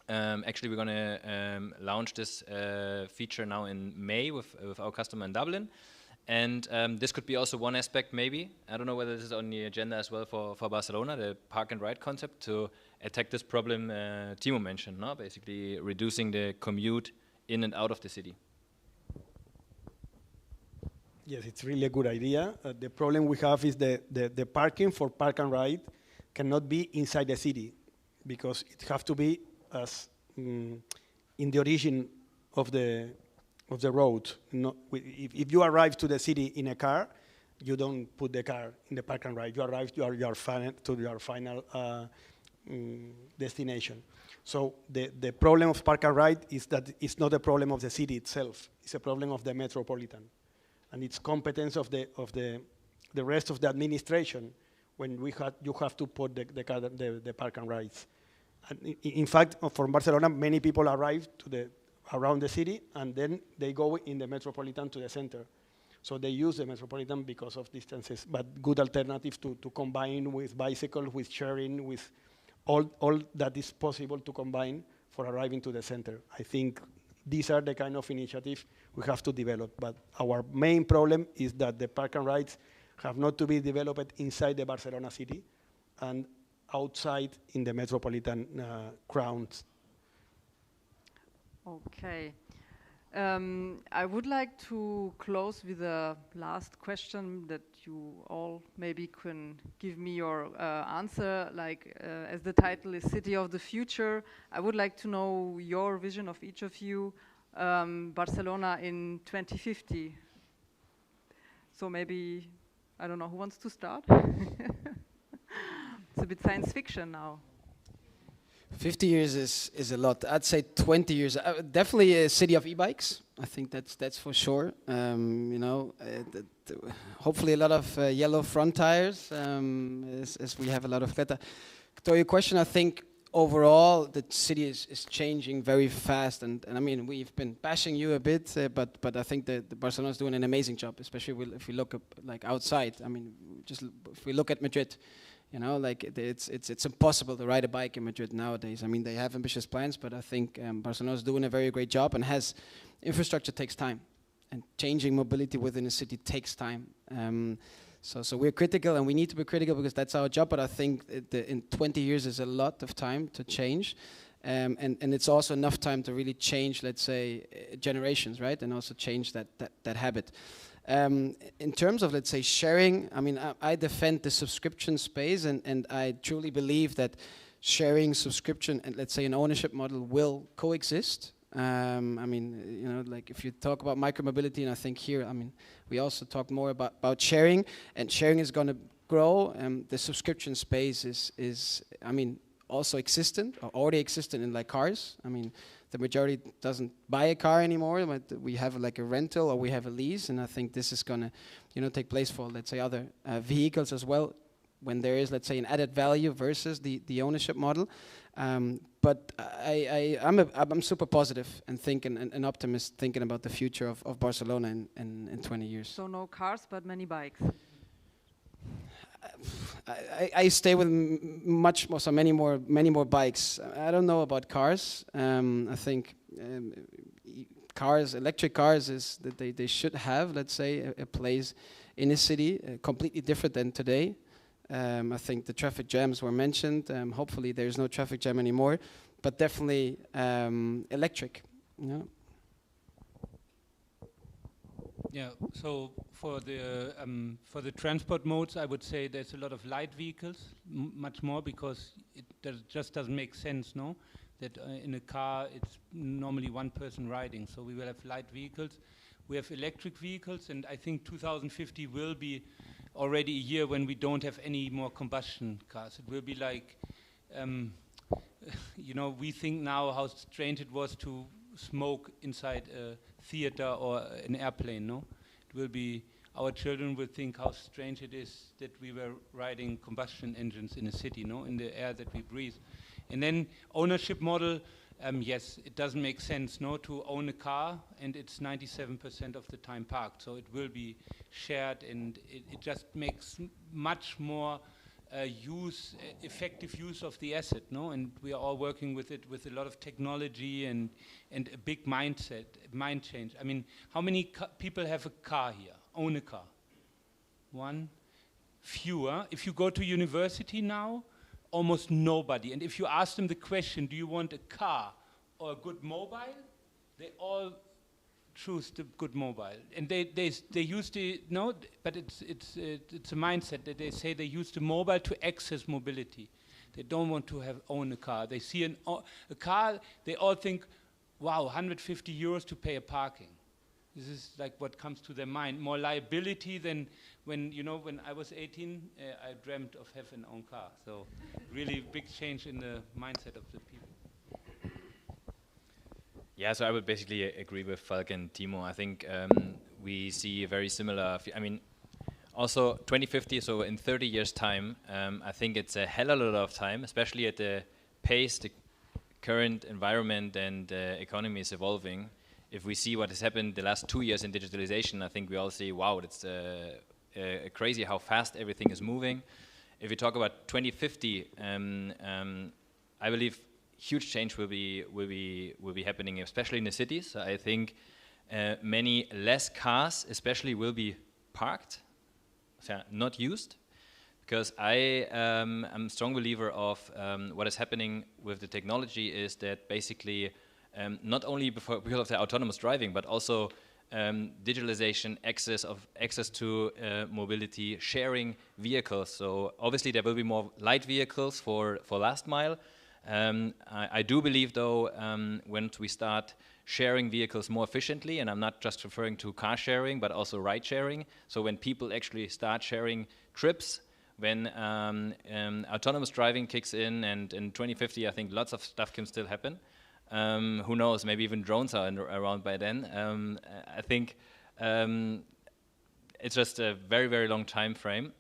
S5: Actually, we're going to launch this feature now in May with our customer in Dublin. And this could be also one aspect, maybe. I don't know whether this is on the agenda as well for Barcelona, the park and ride concept, to attack this problem Timo mentioned, no? Basically reducing the commute in and out of the city.
S4: Yes, it's really a good idea. The problem we have is the parking for park and ride cannot be inside the city, because it has to be as in the origin of the road. If you arrive to the city in a car, you don't put the car in the park and ride. You arrive to your final destination. So the problem of park and ride is that it's not a problem of the city itself. It's a problem of the metropolitan, and it's competence of the rest of the administration. when you have to put the park and rides. And in fact, from Barcelona, many people arrive around the city, and then they go in the Metropolitan to the center. So they use the Metropolitan because of distances, but good alternative to combine with bicycle, with sharing, with all that is possible to combine for arriving to the center. I think these are the kind of initiatives we have to develop, but our main problem is that the park and rides have not to be developed inside the Barcelona city and outside in the metropolitan grounds.
S2: Okay. I would like to close with a last question that you all maybe can give me your answer. Like, as the title is City of the Future, I would like to know your vision of each of you, Barcelona in 2050. So maybe, I don't know, who wants to start? It's a bit science fiction now.
S6: 50 years is a lot. I'd say 20 years. Definitely a city of e-bikes. I think that's for sure. You know, hopefully a lot of yellow front tires, as we have a lot of Kletta. To your question, I think overall the city is changing very fast, and I mean we've been bashing you a bit, but I think the Barcelona is doing an amazing job, especially if we look up, like outside. I mean, just if we look at Madrid. You know, like it's impossible to ride a bike in Madrid nowadays. I mean, they have ambitious plans, but I think Barcelona is doing a very great job, and infrastructure takes time, and changing mobility within a city takes time. So we're critical, and we need to be critical because that's our job. But I think in 20 years is a lot of time to change, and it's also enough time to really change, let's say, generations, right? And also change that habit. In terms of, let's say, sharing, I mean, I defend the subscription space, and I truly believe that sharing, subscription, and let's say an ownership model will coexist. I mean, you know, like if you talk about micromobility, and I think here, I mean, we also talk more about sharing, and sharing is going to grow. The subscription space is, I mean, also existent, or already existent in like cars. I mean, the majority doesn't buy a car anymore, but we have like a rental or we have a lease, and I think this is gonna, you know, take place for, let's say, other vehicles as well, when there is, let's say, an added value versus the ownership model. But I'm super positive and thinking, an optimist thinking about the future of Barcelona in 20 years.
S2: So no cars, but many bikes.
S6: I stay with much more, so many more bikes. I don't know about cars. I think electric cars is that they should have, let's say, a place in a city completely different than today. I think the traffic jams were mentioned. Hopefully there's no traffic jam anymore, but definitely electric. Yeah.
S3: Yeah, so for the transport modes, I would say there's a lot of light vehicles, much more, because it just doesn't make sense, no? That in a car, it's normally one person riding, so we will have light vehicles. We have electric vehicles, and I think 2050 will be already a year when we don't have any more combustion cars. It will be like, you know, we think now how strange it was to smoke inside a theater or an airplane, no? It will be, our children will think how strange it is that we were riding combustion engines in a city, no? In the air that we breathe. And then ownership model, yes, it doesn't make sense, no, to own a car, and it's 97% of the time parked. So it will be shared, and it just makes much more effective use of the asset, no? And we are all working with it with a lot of technology and a big mind change. I mean, how many people have a car here, own a car? One? Fewer. If you go to university now, almost nobody. And if you ask them the question, do you want a car or a good mobile? They all choose the good mobile, and they use the but it's a mindset that they say they use the mobile to access mobility. They don't want to own a car. They see a car, they all think, wow, 150 euros to pay a parking. This is like what comes to their mind. More liability than when I was 18, I dreamt of having an own car. So really big change in the mindset of the people.
S5: Yeah, so I would basically agree with Falk and Timo. I think we see a very similar, Also, 2050, so in 30 years' time, I think it's a hell of a lot of time, especially at the pace the current environment and economy is evolving. If we see what has happened the last 2 years in digitalization, I think we all see, wow, it's crazy how fast everything is moving. If we talk about 2050, I believe huge change will be happening, especially in the cities. I think many less cars, especially, will be parked, not used, because I am a strong believer of what is happening with the technology is that basically not only because of the autonomous driving, but also digitalization, access to mobility, sharing vehicles. So obviously there will be more light vehicles for last mile. I do believe though, when we start sharing vehicles more efficiently, and I'm not just referring to car sharing, but also ride sharing. So when people actually start sharing trips, when autonomous driving kicks in, and in 2050, I think lots of stuff can still happen. Who knows, maybe even drones are around by then. I think it's just a very, very long time frame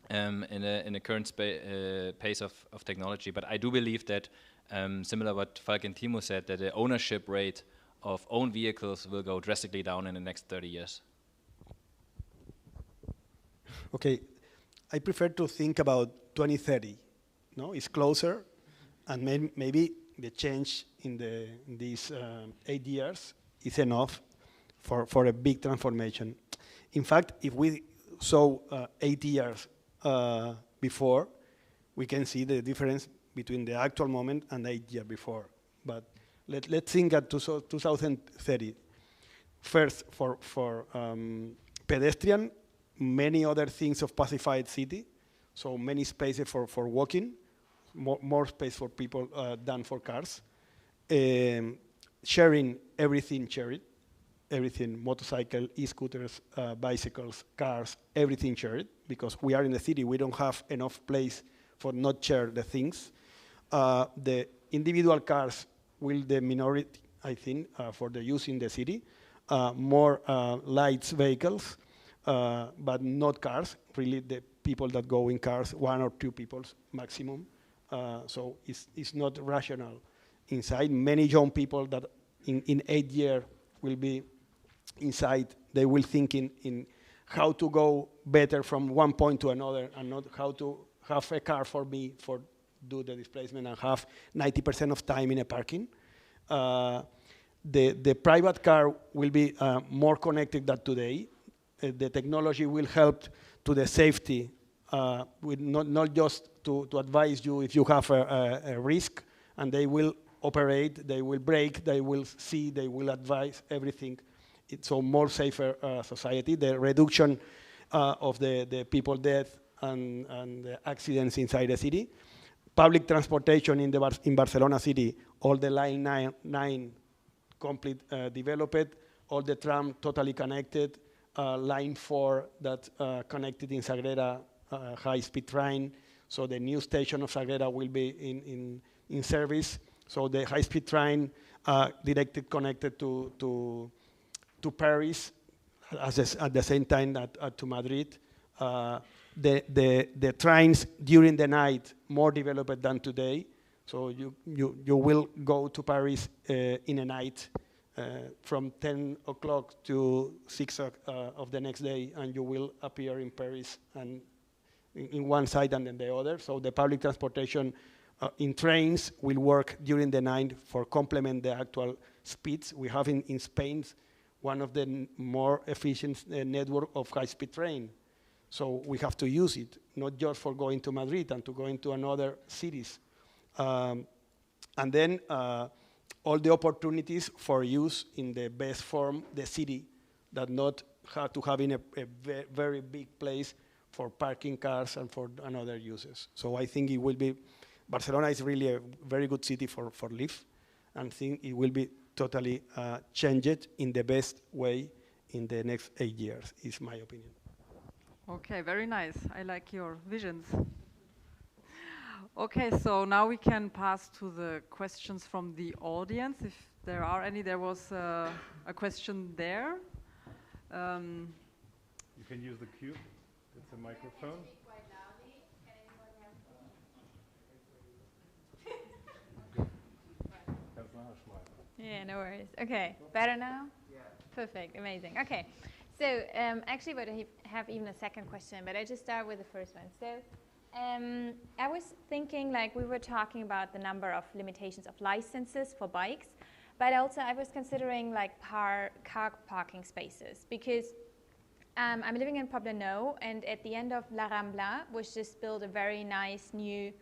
S5: in a current pace of technology. But I do believe that, similar to what Falk and Timo said, that the ownership rate of own vehicles will go drastically down in the next 30 years.
S4: Okay, I prefer to think about 2030. No, it's closer, and maybe the change in these 8 years is enough for a big transformation. In fact, if we saw 8 years before, we can see the difference between the actual moment and 8 years before. But let's think at 2030. First, for pedestrian, many other things of pacified city, so many spaces for walking, more space for people than for cars. Sharing, everything shared, everything, motorcycle, e-scooters, bicycles, cars, everything shared, because we are in the city, we don't have enough place for not share the things. The individual cars will the minority, I think, for the use in the city. More light vehicles, but not cars, really the people that go in cars, 1 or 2 people maximum. So it's not rational inside. Many young people that in 8 years will be inside, they will think in how to go better from one point to another, and not how to have a car for me for do the displacement and have 90% of time in a parking. The private car will be more connected than today. The technology will help to the safety, with not just to advise you if you have a risk, and they will operate, they will brake, they will see, they will advise everything. It's a more safer society. The reduction of the people death and the accidents inside the city. Public transportation in Barcelona city, all the line 9 complete developed, all the tram totally connected, line 4 that connected in Sagrera, high-speed train. So the new station of Sagrera will be in service. So the high-speed train directly connected to Paris at the same time to Madrid. The trains during the night more developed than today. So you will go to Paris in a night from 10 o'clock to 6 of the next day, and you will appear in Paris and in one side and then the other. So the public transportation in trains will work during the night for complement the actual speeds. We have in Spain one of the more efficient network of high-speed train. So we have to use it, not just for going to Madrid and to going to another cities. And then all the opportunities for use in the best form, the city, that not have to have in a very big place for parking cars and for another uses. So I think it will be, Barcelona is really a very good city for live, and think it will be totally changed in the best way in the next 8 years, is my opinion.
S2: Okay, very nice. I like your visions. Okay, so now we can pass to the questions from the audience, if there are any. There was a question there.
S1: You can use the cube. It's a microphone.
S7: Yeah, no worries. Okay, better now? Yeah. Perfect, amazing. Okay, so actually I have even a second question, but I just start with the first one. So I was thinking, like, we were talking about the number of limitations of licenses for bikes, but also I was considering like car parking spaces, because I'm living in Poblenou, and at the end of La Rambla was just built a very nice new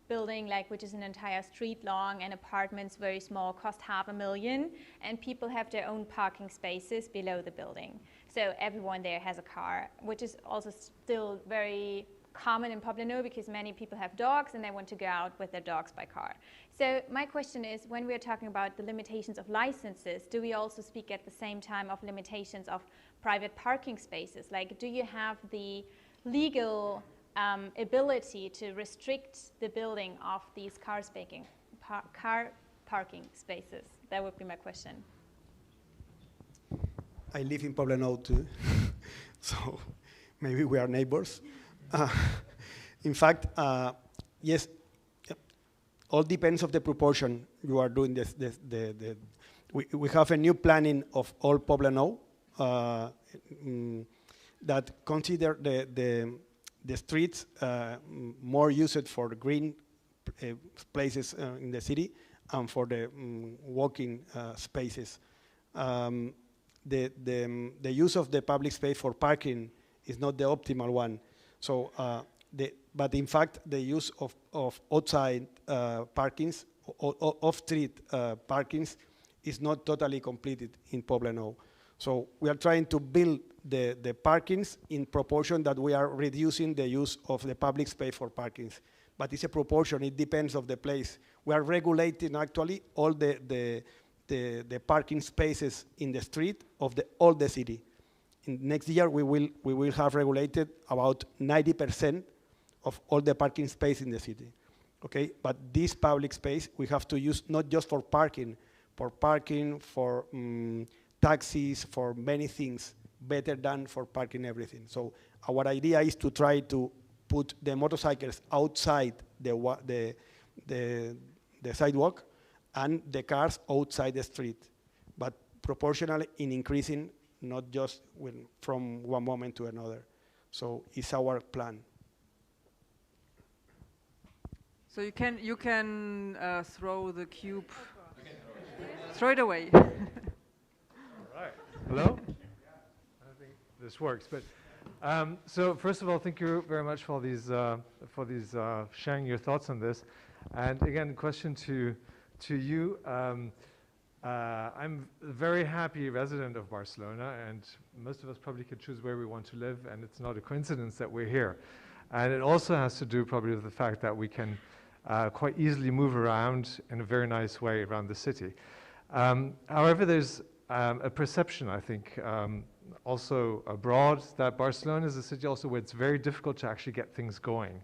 S7: building, like, which is an entire street long, and apartments, very small, cost $500,000, and people have their own parking spaces below the building. So everyone there has a car, which is also still very common in Poblenou, because many people have dogs and they want to go out with their dogs by car. So my question is, when we're talking about the limitations of licenses, do we also speak at the same time of limitations of private parking spaces? Like, do you have the legal ability to restrict the building of these car parking spaces? That would be my question.
S4: I live in Poblenou too, so maybe we are neighbors. In fact, yes, all depends of the proportion you are doing this. We have a new planning of all Poblenou that consider the streets more used for green places in the city and for the walking spaces. The use of the public space for parking is not the optimal one. So, but in fact, the use of outside parkings, off-street parkings, is not totally completed in Poblenou. So we are trying to build the parkings in proportion that we are reducing the use of the public space for parkings. But it's a proportion, it depends of the place. We are regulating actually all the parking spaces in the street of all the city. In next year we will have regulated about 90% of all the parking space in the city. Okay, but this public space we have to use not just for parking, for taxis, for many things, better than for parking everything. So our idea is to try to put the motorcycles outside the sidewalk and the cars outside the street, but proportionally in increasing, not just from one moment to another. So it's our plan.
S2: So you can throw the cube. Throw it away.
S8: All right. Hello? I think this works. But so first of all, thank you very much for these sharing your thoughts on this. And again, question to you. I'm a very happy resident of Barcelona, and most of us probably could choose where we want to live, and it's not a coincidence that we're here. And it also has to do probably with the fact that we can quite easily move around in a very nice way around the city. However, there's a perception, I think, also abroad, that Barcelona is a city also where it's very difficult to actually get things going.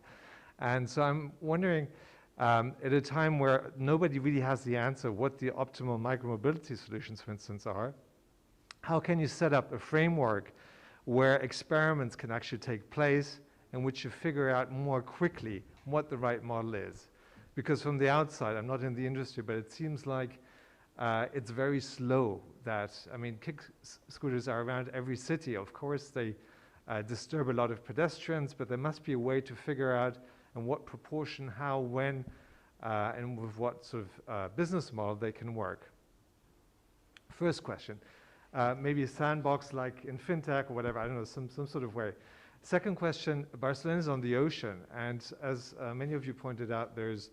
S8: And so I'm wondering, at a time where nobody really has the answer what the optimal micromobility solutions, for instance, are, how can you set up a framework where experiments can actually take place in which you figure out more quickly what the right model is? Because from the outside, I'm not in the industry, but it seems like it's very slow. I mean, kick scooters are around every city. Of course, they disturb a lot of pedestrians, but there must be a way to figure out in what proportion, how, when, and with what sort of business model they can work. First question, maybe a sandbox like in fintech or whatever, I don't know, some sort of way. Second question, Barcelona is on the ocean, and as many of you pointed out, there's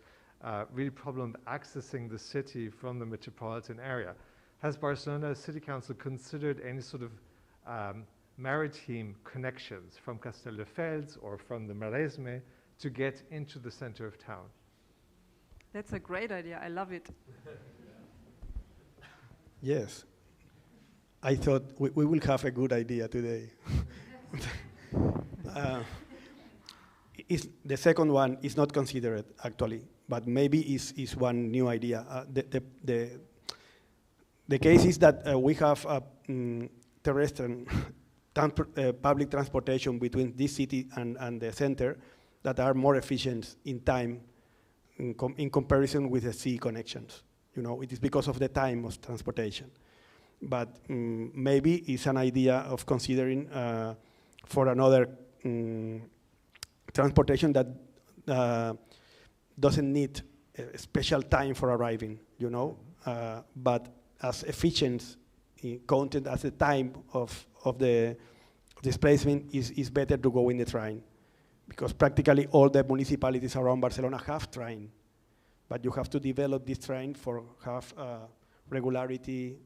S8: really problem accessing the city from the metropolitan area. Has Barcelona City Council considered any sort of maritime connections from Castelldefels or from the Maresme to get into the center of town?
S2: That's a great idea. I love it.
S4: Yes. I thought we will have a good idea today. The second one is not considered, actually, but maybe is one new idea. The case is that we have terrestrial public transportation between this city and the center that are more efficient in time in comparison with the sea connections. You know, it is because of the time of transportation. But maybe it's an idea of considering for another transportation that doesn't need a special time for arriving, you know, but as efficient counted as the time of the displacement is better to go in the train, because practically all the municipalities around Barcelona have train, but you have to develop this train for have regularity,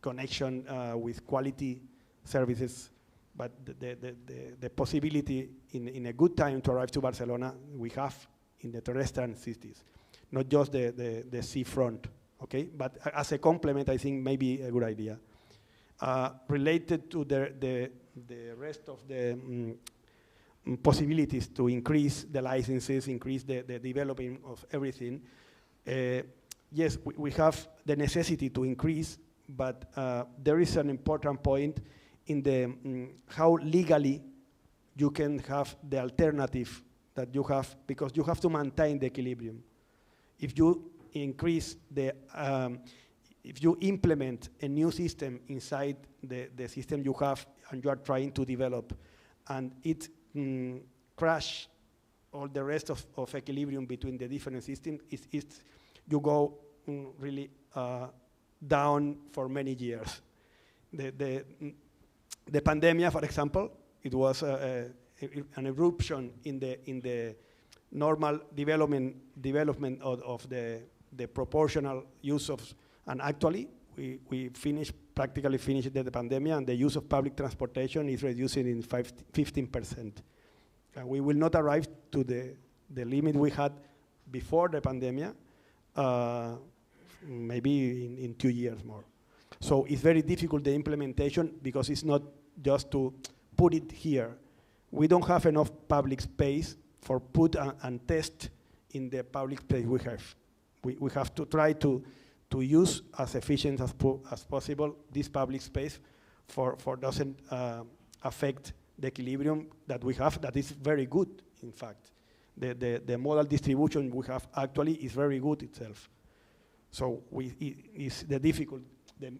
S4: connection with quality services. But the possibility in a good time to arrive to Barcelona, we have in the terrestrial cities, not just the seafront, okay? But as a complement, I think maybe a good idea. Related to the rest of the possibilities to increase the licenses, increase the developing of everything, yes, we have the necessity to increase, but there is an important point in the how legally you can have the alternative that you have, because you have to maintain the equilibrium. If you increase the, if you implement a new system inside the system you have and you are trying to develop, and it crash all the rest of equilibrium between the different systems, you go really down for many years. The pandemic, for example, it was an eruption in the normal development of the proportional use of, and actually we practically finished the pandemic, and the use of public transportation is reducing in 15%. And we will not arrive to the limit we had before the pandemic, maybe in 2 years more. So it's very difficult, the implementation, because it's not just to put it here. We don't have enough public space for put and test in the public space we have. We have to try to use as efficient as possible this public space for doesn't affect the equilibrium that we have, that is very good, in fact. The modal distribution we have actually is very good itself. So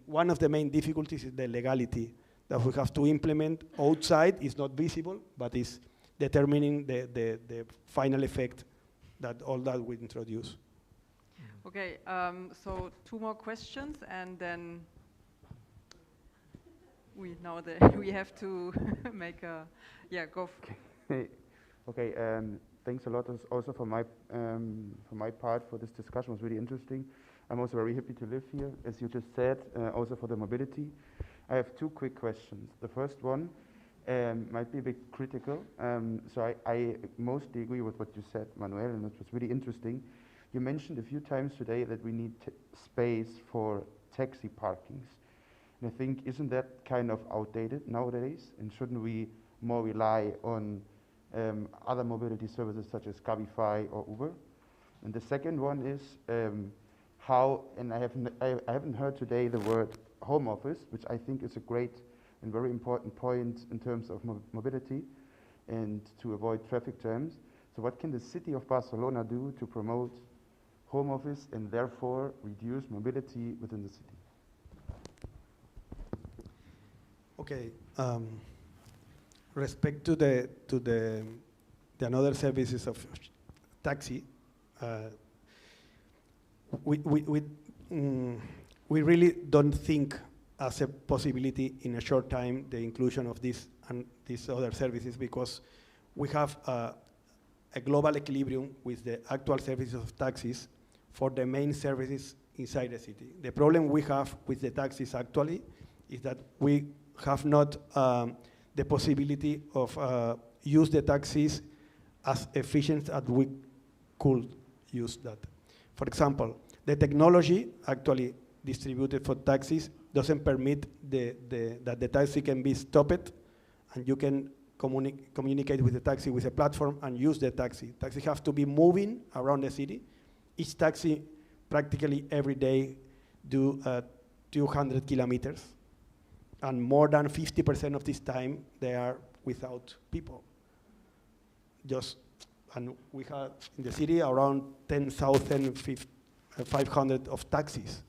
S4: one of the main difficulties is the legality that we have to implement outside. Is not visible, but is determining the final effect that all that we introduce.
S2: Okay, so 2 more questions, and then we know that we have to make a, go.
S9: Okay, thanks a lot also for my part for this discussion. It was really interesting. I'm also very happy to live here, as you just said, also for the mobility. I have 2 quick questions. The first one might be a bit critical. So I mostly agree with what you said, Manuel, and it was really interesting. You mentioned a few times today that we need space for taxi parkings. And I think, isn't that kind of outdated nowadays? And shouldn't we more rely on other mobility services such as Cabify or Uber? And the second one is how, and I haven't heard today the word home office, which I think is a great and very important point in terms of mobility and to avoid traffic jams. So what can the city of Barcelona do to promote home office and therefore reduce mobility within the city?
S4: Okay. Respect to the another services of taxi, we really don't think as a possibility in a short time the inclusion of this and these other services, because we have a global equilibrium with the actual services of taxis for the main services inside the city. The problem we have with the taxis actually is that we have not the possibility of use the taxis as efficient as we could use that. For example, the technology actually distributed for taxis doesn't permit that the taxi can be stopped and you can communicate with the taxi with a platform and use the taxi. Taxis have to be moving around the city. Each taxi practically every day do 200 kilometers. and more than 50% of this time they are without people. And we have in the city around 10,500 of taxis.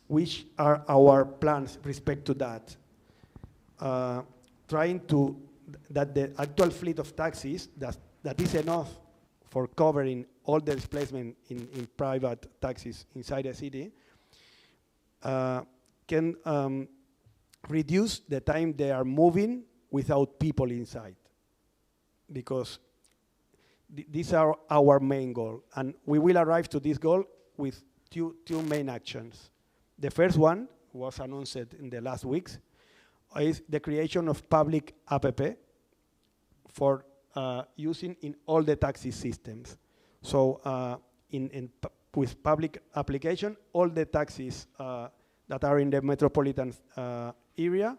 S4: Which are our plans respect to that? Trying to, that the actual fleet of taxis, that is enough for covering all the displacement in private taxis inside the city, can reduce the time they are moving without people inside. Because these are our main goal. And we will arrive to this goal with two main actions. The first one was announced in the last weeks, is the creation of public app for using in all the taxi systems. So with public application, all the taxis that are in the metropolitan area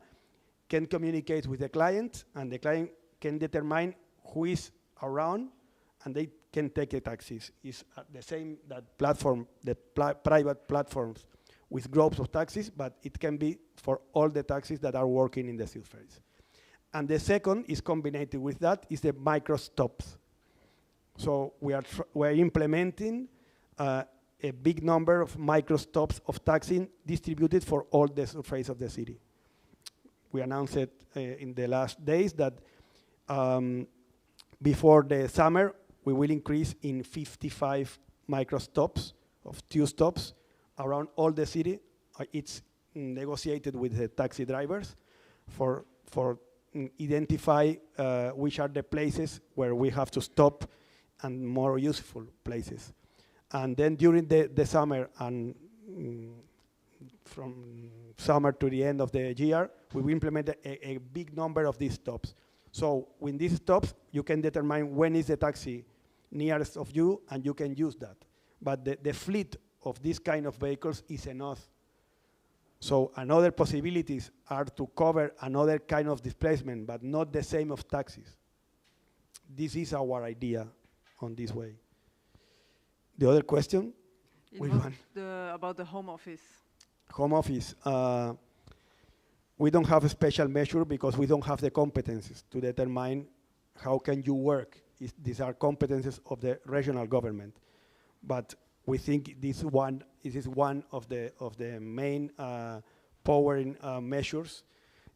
S4: can communicate with the client, and the client can determine who is around, and they can take the taxis. It's the same that platform, the private platforms with groups of taxis, but it can be for all the taxis that are working in the city ferries. And the second is combined with that is the micro stops. So we're implementing a big number of micro stops of taxing distributed for all the surface of the city. We announced it in the last days that before the summer, we will increase in 55 micro stops of 2 stops around all the city. It's negotiated with the taxi drivers for identify which are the places where we have to stop and more useful places. And then during the summer and from summer to the end of the year, we will implement a big number of these stops. So with these stops, you can determine when is the taxi nearest of you, and you can use that. But the fleet of this kind of vehicles is enough. So another possibilities are to cover another kind of displacement, but not the same of taxis. This is our idea on this way. The other question? Which one?
S2: About the home office.
S4: Home office. We don't have a special measure because we don't have the competences to determine how can you work. These are competences of the regional government. But we think this is one of the main powering measures,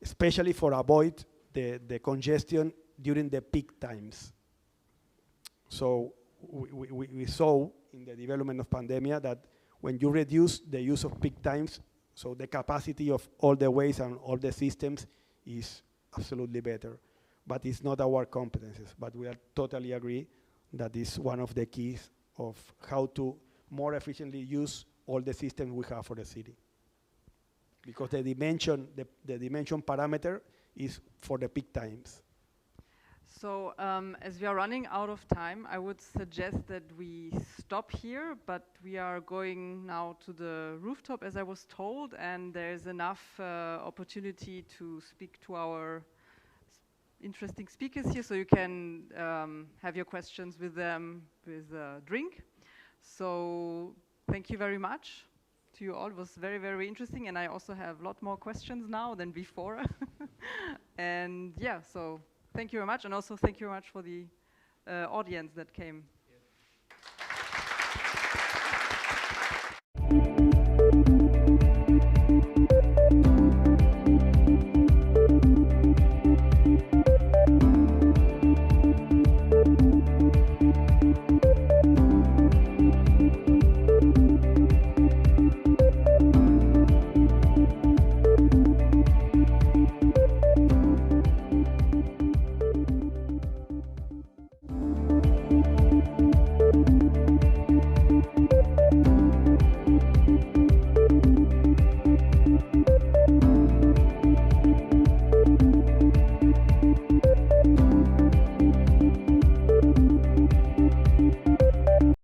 S4: especially for avoid the congestion during the peak times. So we saw in the development of pandemia that when you reduce the use of peak times, so the capacity of all the ways and all the systems is absolutely better. But it's not our competences. But we are totally agree that is one of the keys of how to more efficiently use all the systems we have for the city. Because the dimension parameter is for the peak times.
S2: So as we are running out of time, I would suggest that we stop here, but we are going now to the rooftop, as I was told, and there's enough opportunity to speak to our interesting speakers here, so you can have your questions with them with a drink. So thank you very much to you all. It was very, very interesting, and I also have a lot more questions now than before. And yeah, so thank you very much, and also thank you very much for the audience that came